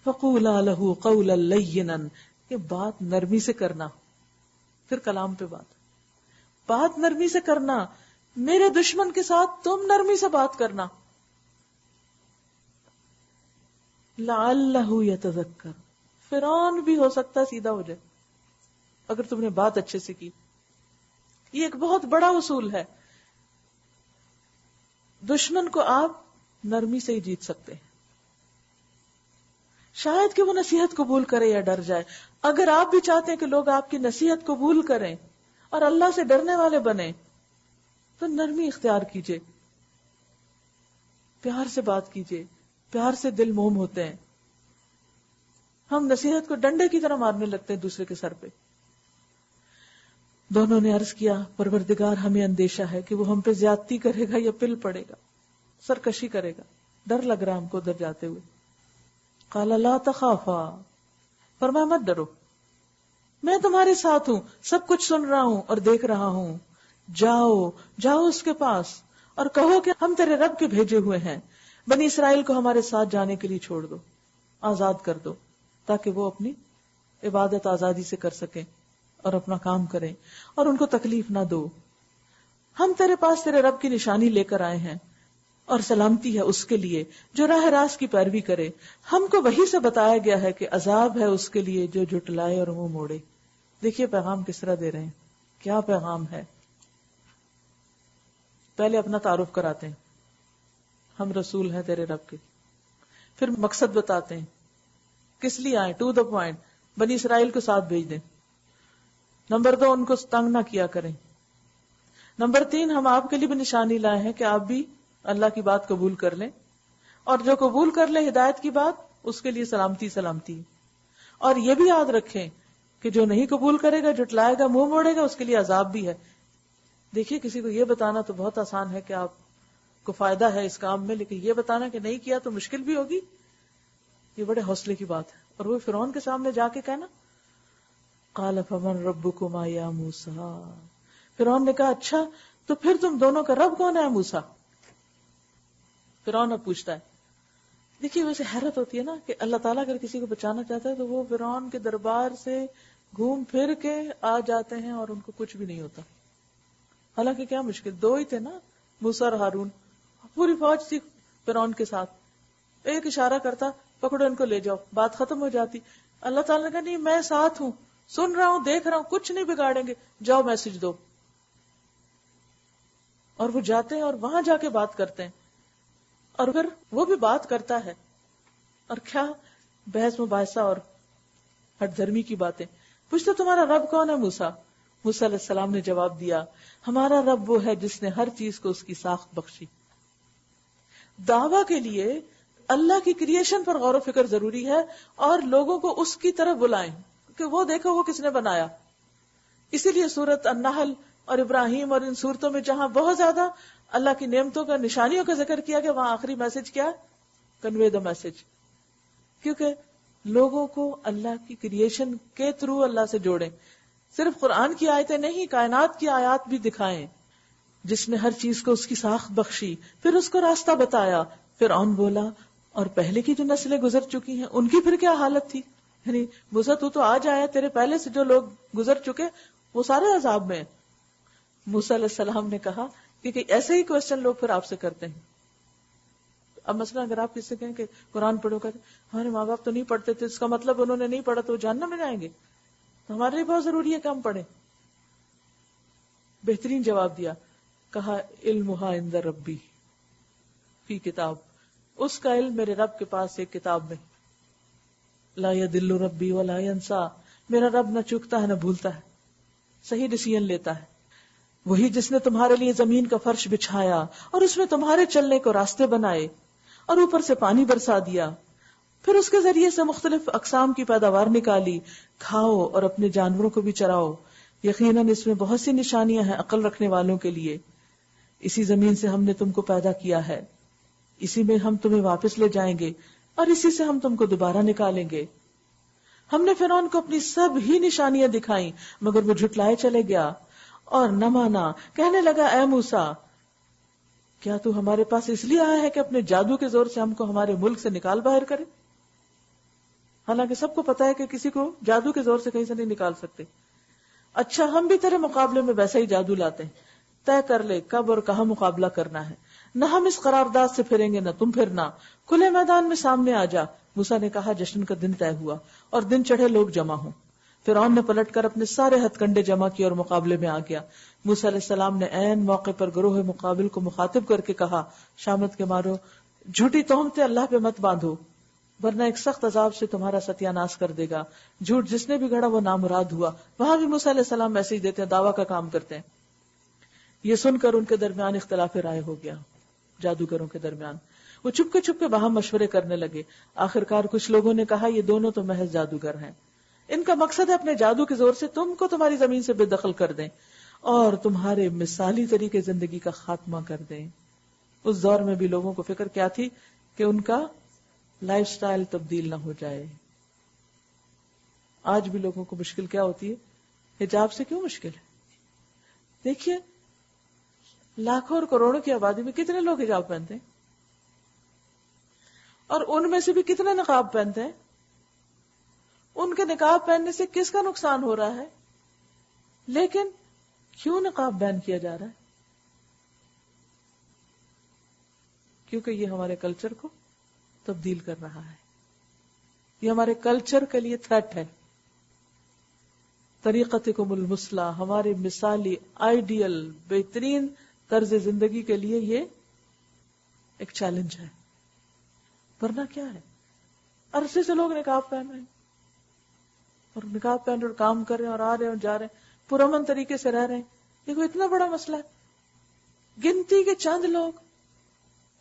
فقولا لہ قولا لینا، کہ بات نرمی سے کرنا. پھر کلام پہ بات نرمی سے کرنا. میرے دشمن کے ساتھ تم نرمی سے بات کرنا. لعلہ یتذکر، فرعون بھی ہو سکتا ہے سیدھا ہو جائے اگر تم نے بات اچھے سے کی. یہ ایک بہت بڑا اصول ہے. دشمن کو آپ نرمی سے ہی جیت سکتے ہیں. شاید کہ وہ نصیحت قبول کرے یا ڈر جائے. اگر آپ بھی چاہتے ہیں کہ لوگ آپ کی نصیحت قبول کریں اور اللہ سے ڈرنے والے بنیں تو نرمی اختیار کیجئے، پیار سے بات کیجئے. پیار سے دل موم ہوتے ہیں. ہم نصیحت کو ڈنڈے کی طرح مارنے لگتے ہیں دوسرے کے سر پہ. دونوں نے عرض کیا، پروردگار ہمیں اندیشہ ہے کہ وہ ہم پہ زیادتی کرے گا یا پل پڑے گا، سرکشی کرے گا. ڈر لگ رہا ہم کو ادھر جاتے ہوئے. قال لا تخافا، فرمایا مت ڈرو، میں تمہارے ساتھ ہوں، سب کچھ سن رہا ہوں اور دیکھ رہا ہوں. جاؤ اس کے پاس اور کہو کہ ہم تیرے رب کے بھیجے ہوئے ہیں. بنی اسرائیل کو ہمارے ساتھ جانے کے لیے چھوڑ دو، آزاد کر دو، تاکہ وہ اپنی عبادت آزادی سے کر سکیں اور اپنا کام کریں اور ان کو تکلیف نہ دو. ہم تیرے پاس تیرے رب کی نشانی لے کر آئے ہیں اور سلامتی ہے اس کے لیے جو راہ راست کی پیروی کرے. ہم کو وحی سے بتایا گیا ہے کہ عذاب ہے اس کے لیے جو جھٹلائے اور منہ موڑے. دیکھیے پیغام کس طرح دے رہے ہیں، کیا پیغام ہے. پہلے اپنا تعارف کراتے ہیں، ہم رسول ہیں تیرے رب کے. پھر مقصد بتاتے ہیں کس لیے آئے، ٹو دا پوائنٹ. بنی اسرائیل کو ساتھ بھیج دیں. نمبر 2، ان کو تنگ نہ کیا کریں. نمبر 3، ہم آپ کے لیے بھی نشانی لائے ہیں کہ آپ بھی اللہ کی بات قبول کر لیں، اور جو قبول کر لے ہدایت کی بات اس کے لیے سلامتی. اور یہ بھی یاد رکھیں کہ جو نہیں قبول کرے گا، جھٹلائے گا، منہ موڑے گا، اس کے لیے عذاب بھی ہے. دیکھیے کسی کو یہ بتانا تو بہت آسان ہے کہ آپ کو فائدہ ہے اس کام میں، لیکن یہ بتانا کہ نہیں کیا تو مشکل بھی ہوگی، یہ بڑے حوصلے کی بات ہے. اور وہ فرعون کے سامنے جا کے کہنا، قال فمن ربکما یا موسیٰ. فرعون نے کہا اچھا تو پھر تم دونوں کا رب کون ہے موسیٰ؟ فرعون اب پوچھتا ہے. دیکھیے ویسے حیرت ہوتی ہے نا کہ اللہ تعالیٰ اگر کسی کو بچانا چاہتا ہے تو وہ فرعون کے دربار سے گھوم پھر کے آ جاتے ہیں اور ان کو کچھ بھی نہیں ہوتا. حالانکہ کیا مشکل، 2 ہی تھے نا، موسیٰ اور ہارون. پوری فوج تھی فرعون کے ساتھ. ایک اشارہ کرتا، پکڑو ان کو لے جاؤ، بات ختم ہو جاتی. اللہ تعالیٰ نے کہا نہیں، میں ساتھ ہوں، سن رہا ہوں، دیکھ رہا ہوں، کچھ نہیں بگاڑیں گے، جاؤ میسج دو. اور وہ جاتے ہیں اور وہاں جا کے بات کرتے ہیں. اور پھر وہ بھی بات کرتا ہے، اور کیا بحث مباحثہ اور ہٹ دھرمی کی باتیں. پوچھتے تمہارا رب کون ہے موسیٰ؟ موسیٰ علیہ السلام نے جواب دیا، ہمارا رب وہ ہے جس نے ہر چیز کو اس کی ساخت بخشی. دعویٰ کے لیے اللہ کی کریشن پر غور و فکر ضروری ہے اور لوگوں کو اس کی طرف بلائیں کہ وہ دیکھو وہ کس نے بنایا. اسی لیے سورۃ النحل اور ابراہیم اور ان صورتوں میں جہاں بہت زیادہ اللہ کی نعمتوں کا، نشانیوں کا ذکر کیا گیا، وہاں آخری میسج کیا؟ کنوے دا میسج. کیونکہ لوگوں کو اللہ کی کریشن کے تھرو اللہ سے جوڑیں. صرف قرآن کی آیتیں نہیں، کائنات کی آیات بھی دکھائیں. جس نے ہر چیز کو اس کی ساخت بخشی، پھر اس کو راستہ بتایا. فرعون بولا اور پہلے کی جو نسلیں گزر چکی ہیں ان کی پھر کیا حالت تھی؟ یعنی موسیٰ تو آج آیا، تیرے پہلے سے جو لوگ گزر چکے وہ سارے عذاب میں. موسیٰ علیہ السلام نے کہا کیونکہ ایسے ہی کوشچن لوگ پھر آپ سے کرتے ہیں. اب مثلا اگر آپ کسی سے کہیں کہ قرآن پڑھو، کہ ہمارے ماں باپ تو نہیں پڑھتے تھے، اس کا مطلب انہوں نے نہیں پڑھا تو وہ جہنم میں جائیں گے. تو ہمارے لیے بہت ضروری ہے کہ ہم پڑھیں. بہترین جواب دیا، کہا علمھا عند ربی فی کتاب، اس کا علم میرے رب کے پاس ایک کتاب میں. لا یضل ربی ولا ینسا، میرا رب نہ چوکتا ہے نہ بھولتا ہے، صحیح ڈیسیژن لیتا ہے. وہی جس نے تمہارے لیے زمین کا فرش بچھایا اور اس میں تمہارے چلنے کو راستے بنائے اور اوپر سے پانی برسا دیا، پھر اس کے ذریعے سے مختلف اقسام کی پیداوار نکالی، کھاؤ اور اپنے جانوروں کو بھی چراؤ. یقیناً اس میں بہت سی نشانیاں ہیں عقل رکھنے والوں کے لیے. اسی زمین سے ہم نے تم کو پیدا کیا ہے، اسی میں ہم تمہیں واپس لے جائیں گے اور اسی سے ہم تم کو دوبارہ نکالیں گے. ہم نے فرعون کو اپنی سب ہی نشانیاں دکھائیں مگر وہ جھٹلائے چلے گیا اور نہ مانا. کہنے لگا اے موسیٰ، کیا تو ہمارے پاس اس لیے آیا ہے کہ اپنے جادو کے زور سے ہم کو ہمارے ملک سے نکال باہر کرے؟ حالانکہ سب کو پتا ہے کہ کسی کو جادو کے زور سے کہیں سے نہیں نکال سکتے. اچھا ہم بھی تیرے مقابلے میں ویسا ہی جادو لاتے ہیں، طے کر لے کب اور کہاں مقابلہ کرنا ہے. نہ ہم اس قرارداد سے پھریں گے نہ تم پھرنا، کھلے میدان میں سامنے آ جا. موسیٰ نے کہا جشن کا دن طے ہوا اور دن چڑھے لوگ جمع ہوں. فرعون نے پلٹ کر اپنے سارے ہتھ کنڈے جمع کیے اور مقابلے میں آ گیا. موسیٰ علیہ السلام نے عین موقع پر گروہ مقابل کو مخاطب کر کے کہا شامت کے مارو، جھوٹی تہمتیں اللہ پہ مت باندھو ورنہ ایک سخت عذاب سے تمہارا ستیہ ناش کر دے گا. جھوٹ جس نے بھی گھڑا وہ نامراد ہوا. وہاں بھی موسیٰ علیہ السلام ایسے ہی دیتے ہیں، دعویٰ کا کام کرتے ہیں. یہ سن کر ان کے درمیان اختلاف رائے ہو گیا. جادوگروں کے درمیان وہ چپکے چپکے باہم مشورے کرنے لگے. آخرکار کچھ لوگوں نے کہا یہ دونوں تو محض جادوگر ہیں، ان کا مقصد ہے اپنے جادو کے زور سے تم کو تمہاری زمین سے بے دخل کر دیں اور تمہارے مثالی طریقے زندگی کا خاتمہ کر دیں. اس دور میں بھی لوگوں کو فکر کیا تھی کہ ان کا لائف سٹائل تبدیل نہ ہو جائے. آج بھی لوگوں کو مشکل کیا ہوتی ہے؟ حجاب سے کیوں مشکل ہے؟ دیکھیے لاکھوں اور کروڑوں کی آبادی میں کتنے لوگ حجاب پہنتے ہیں اور ان میں سے بھی کتنے نقاب پہنتے ہیں. ان کے نقاب پہننے سے کس کا نقصان ہو رہا ہے؟ لیکن کیوں نقاب بین کیا جا رہا ہے؟ کیونکہ یہ ہمارے کلچر کو تبدیل کر رہا ہے. یہ ہمارے کلچر کے لیے تھریٹ ہے. طریقتکم المثلی، ہمارے مثالی آئیڈیل بہترین طرز زندگی کے لیے یہ ایک چیلنج ہے. ورنہ کیا ہے؟ عرصے سے لوگ نقاب پہن رہے ہیں اور نقاب پہن رہے اور کام کر رہے ہیں اور آ رہے ہیں اور جا رہے ہیں، پرامن طریقے سے رہ رہے ہیں. یہ کوئی اتنا بڑا مسئلہ ہے؟ گنتی کے چند لوگ،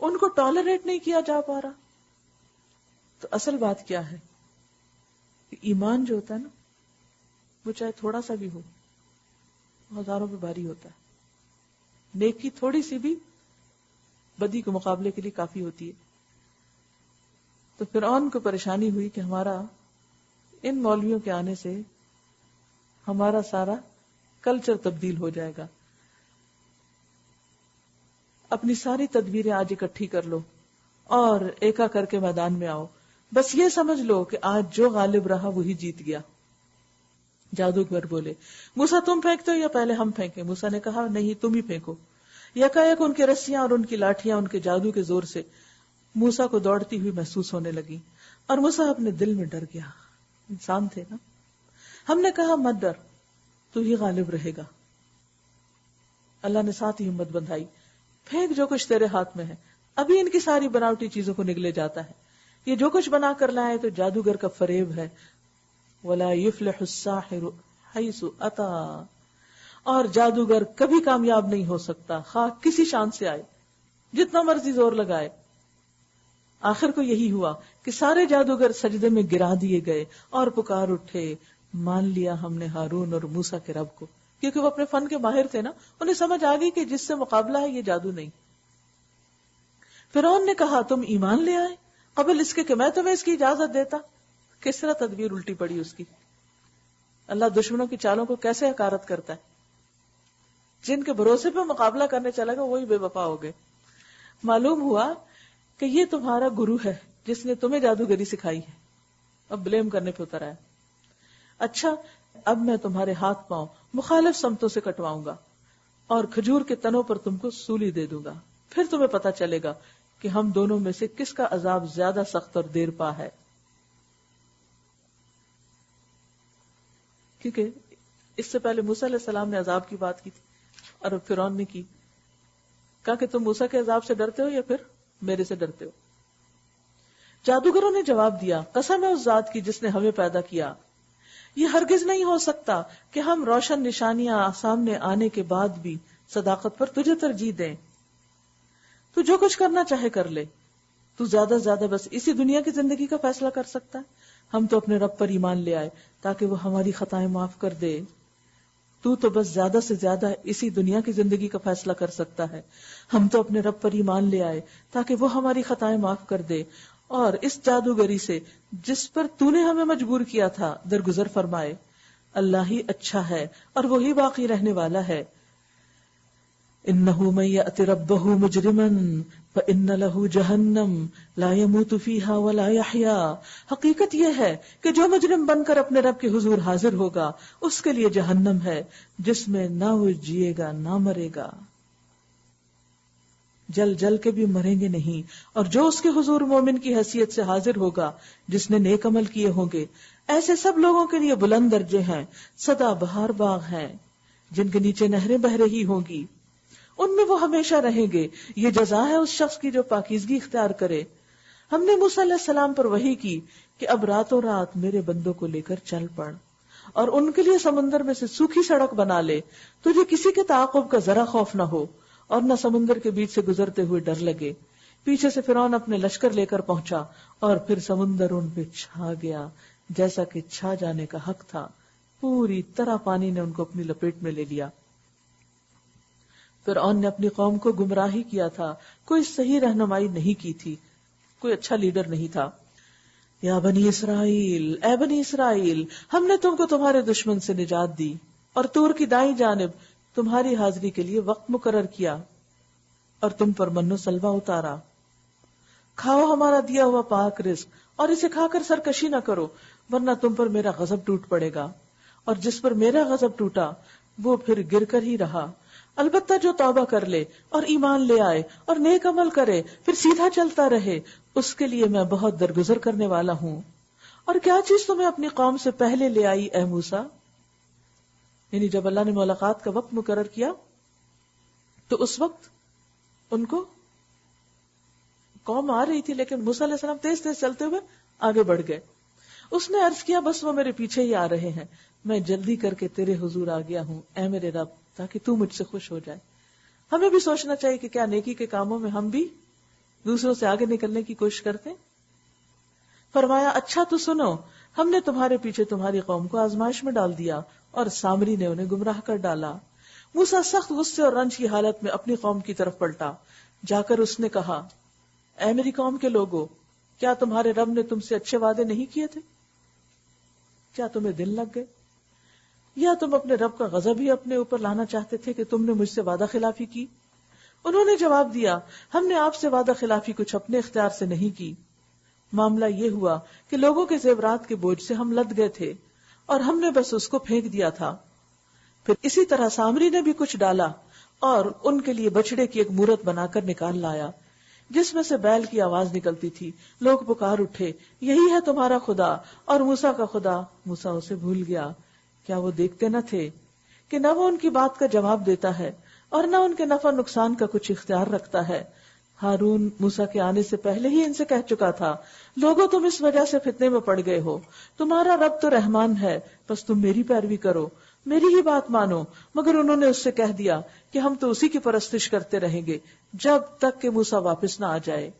ان کو ٹالریٹ نہیں کیا جا پا رہا. تو اصل بات کیا ہے کہ ایمان جو ہوتا ہے نا، وہ چاہے تھوڑا سا بھی ہو ہزاروں پہ بھاری ہوتا ہے. نیکی تھوڑی سی بھی بدی کے مقابلے کے لیے کافی ہوتی ہے. تو فرعون کو پریشانی ہوئی کہ ہمارا ان مولویوں کے آنے سے ہمارا سارا کلچر تبدیل ہو جائے گا. اپنی ساری تدبیریں آج اکٹھی کر لو اور ایکا کر کے میدان میں آؤ. بس یہ سمجھ لو کہ آج جو غالب رہا وہی جیت گیا. جادوگر بولے موسیٰ تم پھینکتے ہو یا پہلے ہم پھینکیں؟ موسیٰ نے کہا نہیں تم ہی پھینکو. یکایک ان کی رسیاں اور ان کی لاٹھیاں ان کے جادو کے زور سے موسیٰ کو دوڑتی ہوئی محسوس ہونے لگی اور موسیٰ اپنے دل میں ڈر گیا. انسان تھے نا. ہم نے کہا مت ڈر، تو ہی غالب رہے گا. اللہ نے ساتھ ہی ہمت بندھائی، پھینک جو کچھ تیرے ہاتھ میں ہے. ابھی ان کی ساری بناوٹی چیزوں کو نگلے جاتا ہے. یہ جو کچھ بنا کر لائے تو جادوگر کا فریب ہے. وَلَا يُفْلِحُ السَّاحِرُ حَيْثُ أَتَى، اور جادوگر کبھی کامیاب نہیں ہو سکتا خواہ کسی شان سے آئے، جتنا مرضی زور لگائے. آخر کو یہی ہوا کہ سارے جادوگر سجدے میں گرا دیے گئے اور پکار اٹھے مان لیا ہم نے ہارون اور موسیٰ کے رب کو. کیونکہ وہ اپنے فن کے ماہر تھے نا، انہیں سمجھ آ گئی کہ جس سے مقابلہ ہے یہ جادو نہیں. فرعون نے کہا تم ایمان لے آئے قبل اس کے کہ میں تمہیں اس کی اجازت دیتا. کس طرح تدبیر الٹی پڑی اس کی. اللہ دشمنوں کی چالوں کو کیسے حقارت کرتا ہے. جن کے بھروسے پہ مقابلہ کرنے چلا گا وہی بے وفا ہو گئے. معلوم ہوا کہ یہ تمہارا گرو ہے جس نے تمہیں جادوگری سکھائی ہے. اب بلیم کرنے پہ اتر آیا. اچھا اب میں تمہارے ہاتھ پاؤں مخالف سمتوں سے کٹواؤں گا اور کھجور کے تنوں پر تم کو سولی دے دوں گا، پھر تمہیں پتا چلے گا کہ ہم دونوں میں سے کس کا عذاب زیادہ سخت اور دیر پا ہے. کیونکہ اس سے پہلے موسیٰ علیہ السلام نے عذاب کی بات کی تھی اور اب فرعون نے کی. کہا کہ تم موسیٰ کے عذاب سے ڈرتے ہو یا پھر میرے سے ڈرتے ہو؟ جادوگروں نے جواب دیا، قسم ہے اس ذات کی جس نے ہمیں پیدا کیا، یہ ہرگز نہیں ہو سکتا کہ ہم روشن نشانیاں سامنے آنے کے بعد بھی صداقت پر تجھے ترجیح دیں. تو جو کچھ کرنا چاہے کر لے، تو زیادہ سے زیادہ بس اسی دنیا کی زندگی کا فیصلہ کر سکتا ہے. ہم تو اپنے رب پر ایمان لے آئے تاکہ وہ ہماری خطائیں معاف کر دے. تو بس زیادہ سے زیادہ اسی دنیا کی زندگی کا فیصلہ کر سکتا ہے. ہم تو اپنے رب پر ایمان لے آئے تاکہ وہ ہماری خطائیں معاف کر دے اور اس جادوگری سے جس پر تو نے ہمیں مجبور کیا تھا درگزر فرمائے. اللہ ہی اچھا ہے اور وہی باقی رہنے والا ہے. انہ من یأت ربہ مجرما فإن لہ جہنم لا يموت فیہا ولا یحیا. حقیقت یہ ہے کہ جو مجرم بن کر اپنے رب کے حضور حاضر ہوگا اس کے لیے جہنم ہے جس میں نہ وہ جیے گا نہ مرے گا. جل جل کے بھی مریں گے نہیں. اور جو اس کے حضور مومن کی حیثیت سے حاضر ہوگا جس نے نیک عمل کیے ہوں گے، ایسے سب لوگوں کے لیے بلند درجے ہیں، سدا بہار باغ ہیں جن کے نیچے نہریں بہ رہی ہوں گی، ان میں وہ ہمیشہ رہیں گے. یہ جزا ہے اس شخص کی جو پاکیزگی اختیار کرے. ہم نے موسیٰ علیہ السلام پر وحی کی کہ اب راتوں رات میرے بندوں کو لے کر چل پڑ اور ان کے لیے سمندر میں سے سوکھی سڑک بنا لے. تجھے کسی کے تعاقب کا ذرا خوف نہ ہو اور نہ سمندر کے بیچ سے گزرتے ہوئے ڈر لگے. پیچھے سے فرعون اپنے لشکر لے کر پہنچا اور پھر سمندر ان پہ چھا گیا جیسا کہ چھا جانے کا حق تھا. پوری طرح پانی نے ان کو اپنی لپیٹ میں لے لیا. فرعون نے اپنی قوم کو گمراہی کیا تھا، کوئی صحیح رہنمائی نہیں کی تھی، کوئی اچھا لیڈر نہیں تھا. یا بنی اسرائیل، اے بنی اسرائیل، ہم نے تم کو تمہارے دشمن سے نجات دی اور طور کی دائیں جانب تمہاری حاضری کے لیے وقت مقرر کیا اور تم پر من و سلوہ اتارا. کھاؤ ہمارا دیا ہوا پاک رزق اور اسے کھا کر سرکشی نہ کرو ورنہ تم پر میرا غضب ٹوٹ پڑے گا. اور جس پر میرا غضب ٹوٹا وہ پھر گر کر ہی رہا. البتہ جو توبہ کر لے اور ایمان لے آئے اور نیک عمل کرے پھر سیدھا چلتا رہے اس کے لیے میں بہت درگزر کرنے والا ہوں. اور کیا چیز تمہیں اپنی قوم سے پہلے لے آئی اے موسیٰ؟ یعنی جب اللہ نے ملاقات کا وقت مقرر کیا تو اس وقت ان کو قوم آ رہی تھی لیکن موسیٰ علیہ السلام تیز تیز چلتے ہوئے آگے بڑھ گئے. اس نے عرض کیا بس وہ میرے پیچھے ہی آ رہے ہیں، میں جلدی کر کے تیرے حضور آ گیا ہوں اے میرے رب تاکہ تو مجھ سے خوش ہو جائے. ہمیں بھی سوچنا چاہیے کہ کیا نیکی کے کاموں میں ہم بھی دوسروں سے آگے نکلنے کی کوشش کرتے ہیں. فرمایا اچھا تو سنو، ہم نے تمہارے پیچھے تمہاری قوم کو آزمائش میں ڈال دیا اور سامری نے انہیں گمراہ کر ڈالا. موسیٰ سخت غصے اور رنج کی حالت میں اپنی قوم کی طرف پلٹا. جا کر اس نے کہا اے میری قوم کے لوگوں، کیا تمہارے رب نے تم سے اچھے وعدے نہیں کیے تھے؟ کیا تمہیں دل لگ گئے یا تم اپنے رب کا غضب ہی اپنے اوپر لانا چاہتے تھے کہ تم نے مجھ سے وعدہ خلافی کی؟ انہوں نے جواب دیا ہم نے آپ سے وعدہ خلافی کچھ اپنے اختیار سے نہیں کی. معاملہ یہ ہوا کہ لوگوں کے زیورات کے بوجھ سے ہم لد گئے تھے اور ہم نے بس اس کو پھینک دیا تھا. پھر اسی طرح سامری نے بھی کچھ ڈالا اور ان کے لیے بچڑے کی ایک مورت بنا کر نکال لایا جس میں سے بیل کی آواز نکلتی تھی. لوگ پکار اٹھے یہی ہے تمہارا خدا اور موسیٰ کا خدا. موسیٰ اسے بھول گیا. کیا وہ دیکھتے نہ تھے کہ نہ وہ ان کی بات کا جواب دیتا ہے اور نہ ان کے نفع نقصان کا کچھ اختیار رکھتا ہے. ہارون موسیٰ کے آنے سے پہلے ہی ان سے کہہ چکا تھا لوگوں تم اس وجہ سے فتنے میں پڑ گئے ہو، تمہارا رب تو رحمان ہے بس تم میری پیروی کرو، میری ہی بات مانو. مگر انہوں نے اس سے کہہ دیا کہ ہم تو اسی کی پرستش کرتے رہیں گے جب تک کہ موسیٰ واپس نہ آ جائے.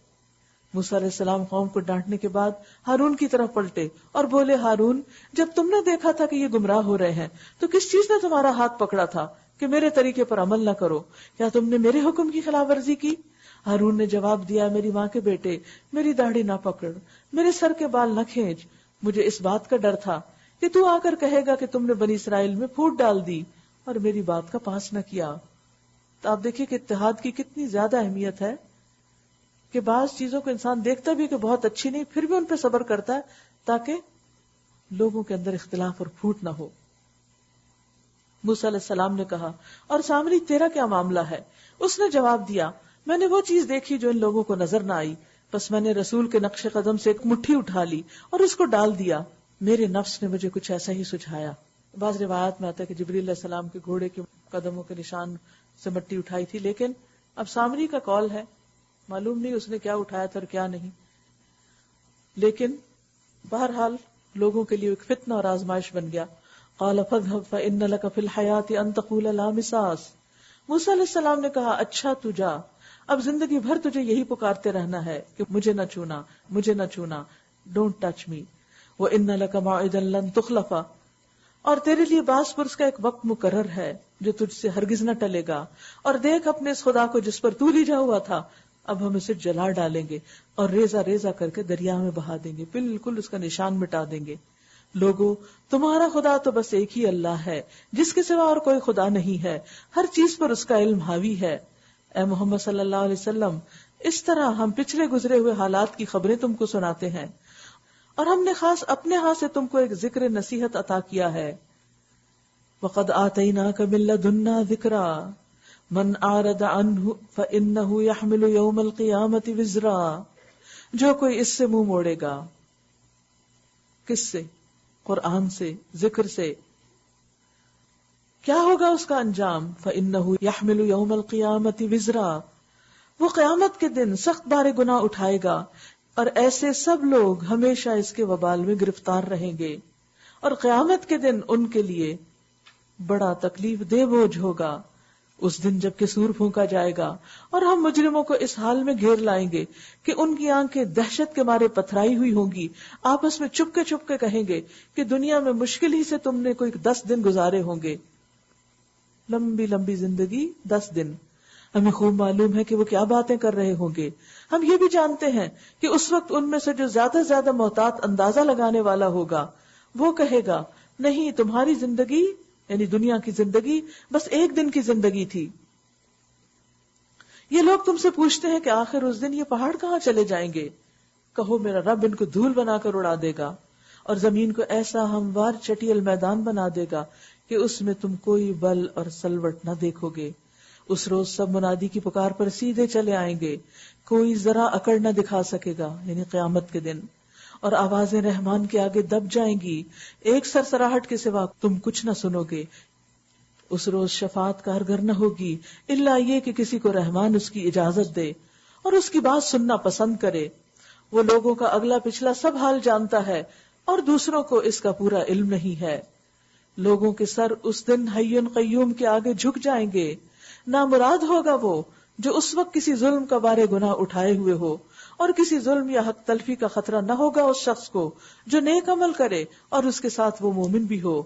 موسیٰ علیہ السلام قوم کو ڈانٹنے کے بعد ہارون کی طرف پلٹے اور بولے ہارون، جب تم نے دیکھا تھا کہ یہ گمراہ ہو رہے ہیں تو کس چیز نے تمہارا ہاتھ پکڑا تھا کہ میرے طریقے پر عمل نہ کرو؟ کیا تم نے میرے حکم کی خلاف ورزی کی؟ ہارون نے جواب دیا میری ماں کے بیٹے، میری داڑھی نہ پکڑ، میرے سر کے بال نہ کھینچ. مجھے اس بات کا ڈر تھا کہ تو آ کر کہے گا کہ تم نے بنی اسرائیل میں پھوٹ ڈال دی اور میری بات کا پاس نہ کیا. تو آپ دیکھیے کہ اتحاد کی کتنی زیادہ اہمیت ہے کہ بعض چیزوں کو انسان دیکھتا بھی کہ بہت اچھی نہیں پھر بھی ان پہ صبر کرتا ہے تاکہ لوگوں کے اندر اختلاف اور پھوٹ نہ ہو. موسیٰ علیہ السلام نے کہا اور سامری تیرا کیا معاملہ ہے؟ اس نے جواب دیا میں نے وہ چیز دیکھی جو ان لوگوں کو نظر نہ آئی، بس میں نے رسول کے نقش قدم سے ایک مٹھی اٹھا لی اور اس کو ڈال دیا، میرے نفس نے مجھے کچھ ایسا ہی سجھایا۔ بعض روایات میں آتا ہے کہ جبریل علیہ السلام کے گھوڑے کے قدموں کے نشان سے مٹی اٹھائی تھی، لیکن اب سامری کا قول ہے، معلوم نہیں اس نے کیا اٹھایا تھا اور کیا نہیں، لیکن بہرحال لوگوں کے لیے ایک فتنہ اور آزمائش بن گیا۔ قال فاذهب فإن لك في الحياة أن تقول لا مساس، موسیٰ علیہ السلام نے کہا اچھا تو جا، اب زندگی بھر تجھے یہی پکارتے رہنا ہے کہ مجھے نہ چھونا، مجھے نہ چھونا، ڈونٹ ٹچ می، وإن لك موعدا لن تخلف، اور تیرے لیے باس پرس کا ایک وقت مقرر ہے جو تجھ سے ہرگز نہ ٹلے گا، اور دیکھ اپنے اس خدا کو جس پر تو لیجا ہوا تھا، اب ہم اسے جلا ڈالیں گے اور ریزہ ریزہ کر کے دریا میں بہا دیں گے، بالکل اس کا نشان مٹا دیں گے۔ لوگو تمہارا خدا تو بس ایک ہی اللہ ہے جس کے سوا اور کوئی خدا نہیں ہے، ہر چیز پر اس کا علم حاوی ہے۔ اے محمد صلی اللہ علیہ وسلم، اس طرح ہم پچھلے گزرے ہوئے حالات کی خبریں تم کو سناتے ہیں، اور ہم نے خاص اپنے ہاتھ سے تم کو ایک ذکر نصیحت عطا کیا ہے۔ وَقَدْ آتَيْنَاكَ مِن لَّدُنَّا ذِكْرًا مَنْ أَعْرَضَ عَنْهُ فَإِنَّهُ يَحْمِلُ يَوْمَ الْقِيَامَةِ وِزْرًا، جو کوئی اس سے منہ موڑے گا، کس سے؟ قرآن سے، ذکر سے، کیا ہوگا اس کا انجام؟ فَإِنَّهُ يَحْمِلُ يَوْمَ الْقِيَامَةِ وِزْرًا، وہ قیامت کے دن سخت بار گناہ اٹھائے گا، اور ایسے سب لوگ ہمیشہ اس کے وبال میں گرفتار رہیں گے، اور قیامت کے دن ان کے لیے بڑا تکلیف دہ بوجھ ہوگا، اس دن جب کہ سور پھونکا جائے گا، اور ہم مجرموں کو اس حال میں گھیر لائیں گے کہ ان کی آنکھیں دہشت کے مارے پتھرائی ہوئی ہوں گی، آپس میں چپ کے کہیں گے کہ دنیا میں مشکل ہی سے تم نے کوئی 10 دن گزارے ہوں گے، لمبی لمبی زندگی 10 دن۔ ہمیں خوب معلوم ہے کہ وہ کیا باتیں کر رہے ہوں گے، ہم یہ بھی جانتے ہیں کہ اس وقت ان میں سے جو زیادہ سے زیادہ محتاط اندازہ لگانے والا ہوگا وہ کہے گا نہیں، تمہاری زندگی یعنی دنیا کی زندگی بس ایک دن کی زندگی تھی۔ یہ لوگ تم سے پوچھتے ہیں کہ آخر اس دن یہ پہاڑ کہاں چلے جائیں گے؟ کہو میرا رب ان کو دھول بنا کر اڑا دے گا، اور زمین کو ایسا ہموار چٹیل میدان بنا دے گا کہ اس میں تم کوئی بل اور سلوٹ نہ دیکھو گے۔ اس روز سب منادی کی پکار پر سیدھے چلے آئیں گے، کوئی ذرا اکڑ نہ دکھا سکے گا، یعنی قیامت کے دن، اور آوازیں رحمان کے آگے دب جائیں گی، ایک سرسراہٹ کے سوا تم کچھ نہ سنو گے۔ اس روز شفاعت کارگر نہ ہوگی الا یہ کہ کسی کو رحمان اس کی اجازت دے اور اس کی بات سننا پسند کرے۔ وہ لوگوں کا اگلا پچھلا سب حال جانتا ہے اور دوسروں کو اس کا پورا علم نہیں ہے۔ لوگوں کے سر اس دن حی قیوم کے آگے جھک جائیں گے، نامراد ہوگا وہ جو اس وقت کسی ظلم کا بار گناہ اٹھائے ہوئے ہو، اور کسی ظلم یا حق تلفی کا خطرہ نہ ہوگا اس شخص کو جو نیک عمل کرے اور اس کے ساتھ وہ مومن بھی ہو۔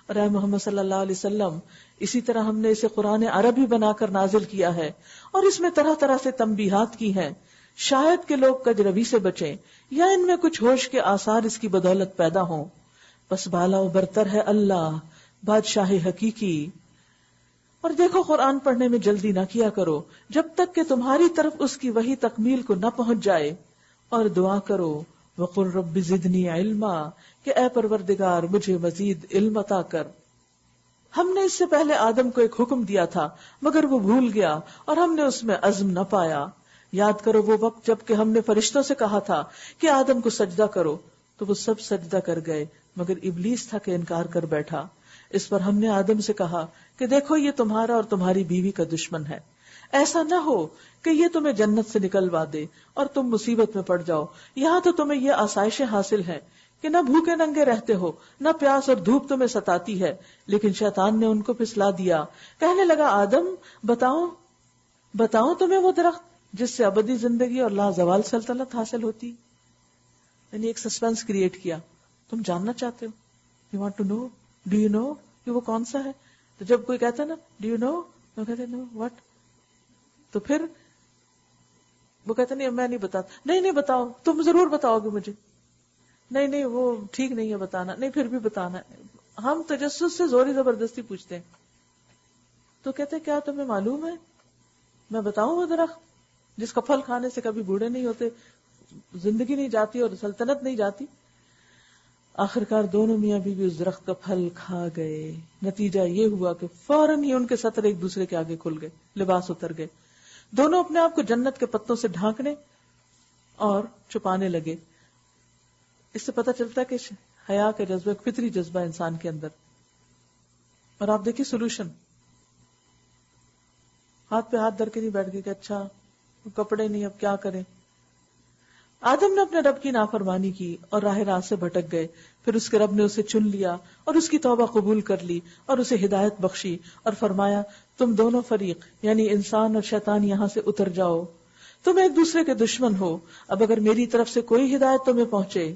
اور اے محمد صلی اللہ علیہ وسلم، اسی طرح ہم نے اسے قرآن عربی بنا کر نازل کیا ہے، اور اس میں طرح طرح سے تنبیہات کی ہیں، شاید کہ لوگ کجروی سے بچیں یا ان میں کچھ ہوش کے آثار اس کی بدولت پیدا ہوں۔ بس بالا و برتر ہے اللہ، بادشاہ حقیقی۔ اور دیکھو قرآن پڑھنے میں جلدی نہ کیا کرو جب تک کہ تمہاری طرف اس کی وحی تکمیل کو نہ پہنچ جائے، اور دعا کرو وقل رب زدنی علما، کہ اے پروردگار مجھے مزید علم عطا کر۔ ہم نے اس سے پہلے آدم کو ایک حکم دیا تھا مگر وہ بھول گیا اور ہم نے اس میں عزم نہ پایا۔ یاد کرو وہ وقت جب کہ ہم نے فرشتوں سے کہا تھا کہ آدم کو سجدہ کرو تو وہ سب سجدہ کر گئے مگر ابلیس تھا کہ انکار کر بیٹھا۔ اس پر ہم نے آدم سے کہا کہ دیکھو یہ تمہارا اور تمہاری بیوی کا دشمن ہے، ایسا نہ ہو کہ یہ تمہیں جنت سے نکلوا دے اور تم مصیبت میں پڑ جاؤ۔ یہاں تو تمہیں یہ آسائشیں حاصل ہیں کہ نہ بھوکے ننگے رہتے ہو، نہ پیاس اور دھوپ تمہیں ستاتی ہے۔ لیکن شیطان نے ان کو پھسلا دیا، کہنے لگا آدم بتاؤں تمہیں وہ درخت جس سے ابدی زندگی اور لازوال سلطنت حاصل ہوتی؟ یعنی ایک سسپینس کریٹ کیا، تم جاننا چاہتے ہو، you want to know, do you know کہ وہ کون سا ہے؟ تو جب کوئی کہتا ہے نا ڈو یو نو، وہ کہتے نو واٹ، تو پھر وہ کہتے نہیں میں نہیں بتاتا، نہیں بتاؤ، تم ضرور بتاؤ گے مجھے، نہیں وہ ٹھیک نہیں ہے بتانا، نہیں پھر بھی بتانا۔ ہم تجسس سے زوری زبردستی پوچھتے ہیں، تو کہتے کیا تمہیں معلوم ہے میں بتاؤں وہ درخت جس کا پھل کھانے سے کبھی بوڑھے نہیں ہوتے، زندگی نہیں جاتی اور سلطنت نہیں جاتی؟ آخرکار دونوں میاں بیوی اس درخت کا پھل کھا گئے. نتیجہ یہ ہوا کہ فوراً ہی ان کے سطر ایک دوسرے کے آگے کھل گئے, لباس اتر گئے. دونوں اپنے آپ کو جنت کے پتوں سے ڈھانکنے اور چھپانے لگے. اس سے پتہ چلتا ہے کہ حیا کا جذبہ ایک فطری جذبہ انسان کے اندر. اور آپ دیکھیے سولوشن, ہاتھ پہ ہاتھ دھر کے نہیں بیٹھ گئے کہ اچھا کپڑے نہیں اب کیا کریں. آدم نے اپنے رب کی نافرمانی کی اور راہ راست سے بھٹک گئے. پھر اس کے رب نے اسے چن لیا اور اس کی توبہ قبول کر لی اور اسے ہدایت بخشی اور فرمایا تم دونوں فریق یعنی انسان اور شیطان یہاں سے اتر جاؤ, تم ایک دوسرے کے دشمن ہو. اب اگر میری طرف سے کوئی ہدایت تمہیں پہنچے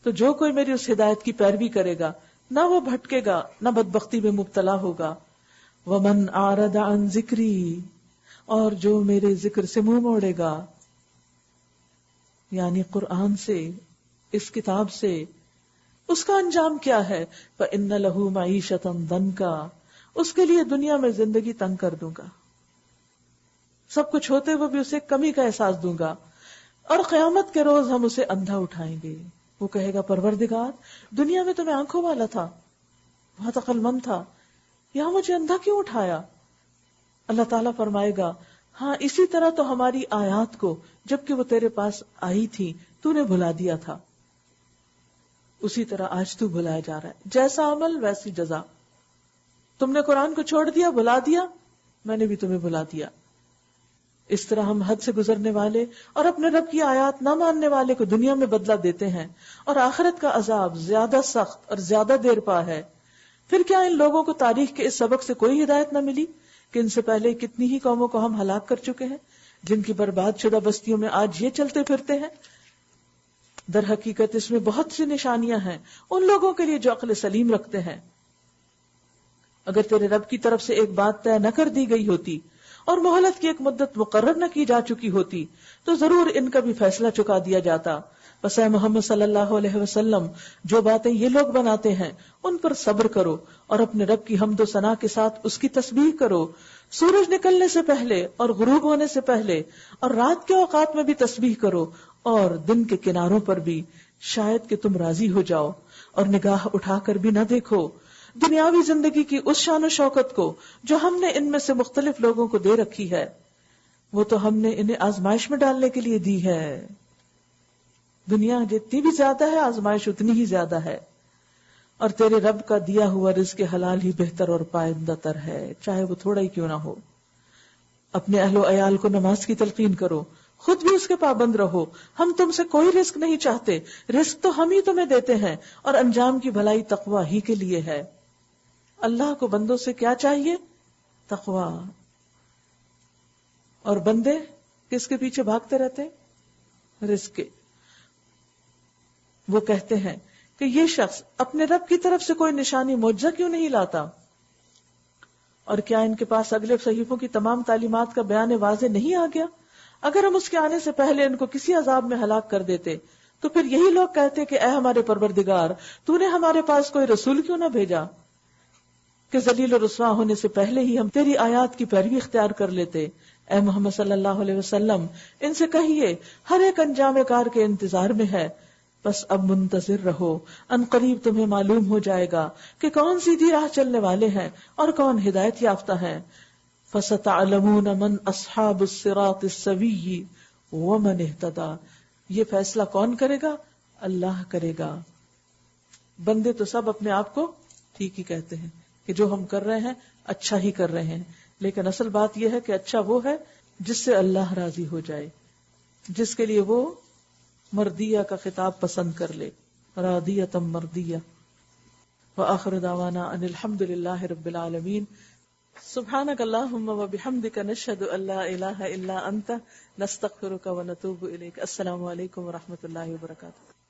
تو جو کوئی میری اس ہدایت کی پیروی کرے گا نہ وہ بھٹکے گا نہ بدبختی میں مبتلا ہوگا. ومن اعرض عن ذکری, اور جو میرے ذکر سے منہ موڑے گا یعنی قرآن سے, اس کتاب سے, اس کا انجام کیا ہے؟ فإن لہ معیشۃ ضنکا, اس کے لیے دنیا میں زندگی تنگ کر دوں گا, سب کچھ ہوتے ہوئے بھی اسے کمی کا احساس دوں گا, اور قیامت کے روز ہم اسے اندھا اٹھائیں گے. وہ کہے گا پروردگار دنیا میں تو میں آنکھوں والا تھا, بہت عقل مند تھا, یہاں مجھے اندھا کیوں اٹھایا؟ اللہ تعالیٰ فرمائے گا ہاں اسی طرح تو ہماری آیات کو جبکہ وہ تیرے پاس آئی تھی تو نے بھلا دیا تھا, اسی طرح آج تو بھلایا جا رہا ہے. جیسا عمل ویسی جزا. تم نے قرآن کو چھوڑ دیا, بھلا دیا, میں نے بھی تمہیں بھلا دیا. اس طرح ہم حد سے گزرنے والے اور اپنے رب کی آیات نہ ماننے والے کو دنیا میں بدلہ دیتے ہیں, اور آخرت کا عذاب زیادہ سخت اور زیادہ دیر پا ہے. پھر کیا ان لوگوں کو تاریخ کے اس سبق سے کوئی ہدایت نہ ملی کہ ان سے پہلے کتنی ہی قوموں کو ہم ہلاک کر چکے ہیں جن کی برباد شدہ بستیوں میں آج یہ چلتے پھرتے ہیں. در حقیقت اس میں بہت سی نشانیاں ہیں ان لوگوں کے لیے جو عقل سلیم رکھتے ہیں. اگر تیرے رب کی طرف سے ایک بات طے نہ کر دی گئی ہوتی اور مہلت کی ایک مدت مقرر نہ کی جا چکی ہوتی تو ضرور ان کا بھی فیصلہ چکا دیا جاتا. بس اے محمد صلی اللہ علیہ وسلم جو باتیں یہ لوگ بناتے ہیں ان پر صبر کرو اور اپنے رب کی حمد و ثنا کے ساتھ اس کی تسبیح کرو, سورج نکلنے سے پہلے اور غروب ہونے سے پہلے, اور رات کے اوقات میں بھی تسبیح کرو اور دن کے کناروں پر بھی, شاید کہ تم راضی ہو جاؤ اور نگاہ اٹھا کر بھی نہ دیکھو دنیاوی زندگی کی اس شان و شوکت کو جو ہم نے ان میں سے مختلف لوگوں کو دے رکھی ہے. وہ تو ہم نے انہیں آزمائش میں ڈالنے کے لیے دی ہے. دنیا جتنی بھی زیادہ ہے آزمائش اتنی ہی زیادہ ہے, اور تیرے رب کا دیا ہوا رزق حلال ہی بہتر اور پائندہ تر ہے, چاہے وہ تھوڑا ہی کیوں نہ ہو. اپنے اہل و عیال کو نماز کی تلقین کرو, خود بھی اس کے پابند رہو. ہم تم سے کوئی رزق نہیں چاہتے, رزق تو ہم ہی تمہیں دیتے ہیں, اور انجام کی بھلائی تقوی ہی کے لیے ہے. اللہ کو بندوں سے کیا چاہیے؟ تقوی. اور بندے کس کے پیچھے بھاگتے رہتے؟ رزق کے. وہ کہتے ہیں کہ یہ شخص اپنے رب کی طرف سے کوئی نشانی معجزہ کیوں نہیں لاتا؟ اور کیا ان کے پاس اگلے صحیفوں کی تمام تعلیمات کا بیان واضح نہیں آ گیا؟ اگر ہم اس کے آنے سے پہلے ان کو کسی عذاب میں ہلاک کر دیتے تو پھر یہی لوگ کہتے کہ اے ہمارے پروردگار تو نے ہمارے پاس کوئی رسول کیوں نہ بھیجا کہ ذلیل و رسوا ہونے سے پہلے ہی ہم تیری آیات کی پیروی اختیار کر لیتے. اے محمد صلی اللہ علیہ وسلم ان سے کہیے ہر ایک انجام کار کے انتظار میں ہے, بس اب منتظر رہو, ان قریب تمہیں معلوم ہو جائے گا کہ کون سیدھی راہ چلنے والے ہیں اور کون ہدایت یافتہ ہیں. فَسَتَعْلَمُونَ مَنْ أَصْحَابُ الصِّرَاطِ السَّوِيِّ وَمَنِ اهْتَدَى. یہ فیصلہ کون کرے گا؟ اللہ کرے گا. بندے تو سب اپنے آپ کو ٹھیک ہی کہتے ہیں کہ جو ہم کر رہے ہیں اچھا ہی کر رہے ہیں, لیکن اصل بات یہ ہے کہ اچھا وہ ہے جس سے اللہ راضی ہو جائے, جس کے لیے وہ مردیہ کا خطاب پسند کر لے. راضیۃ مردیہ. وآخر دعوانا ان الحمد للہ رب العالمین. سبحانک اللہم وبحمدک نشہد ان لا الہ الا انت نستغفرک ونتوب الیک. السلام علیکم ورحمۃ اللہ وبرکاتہ.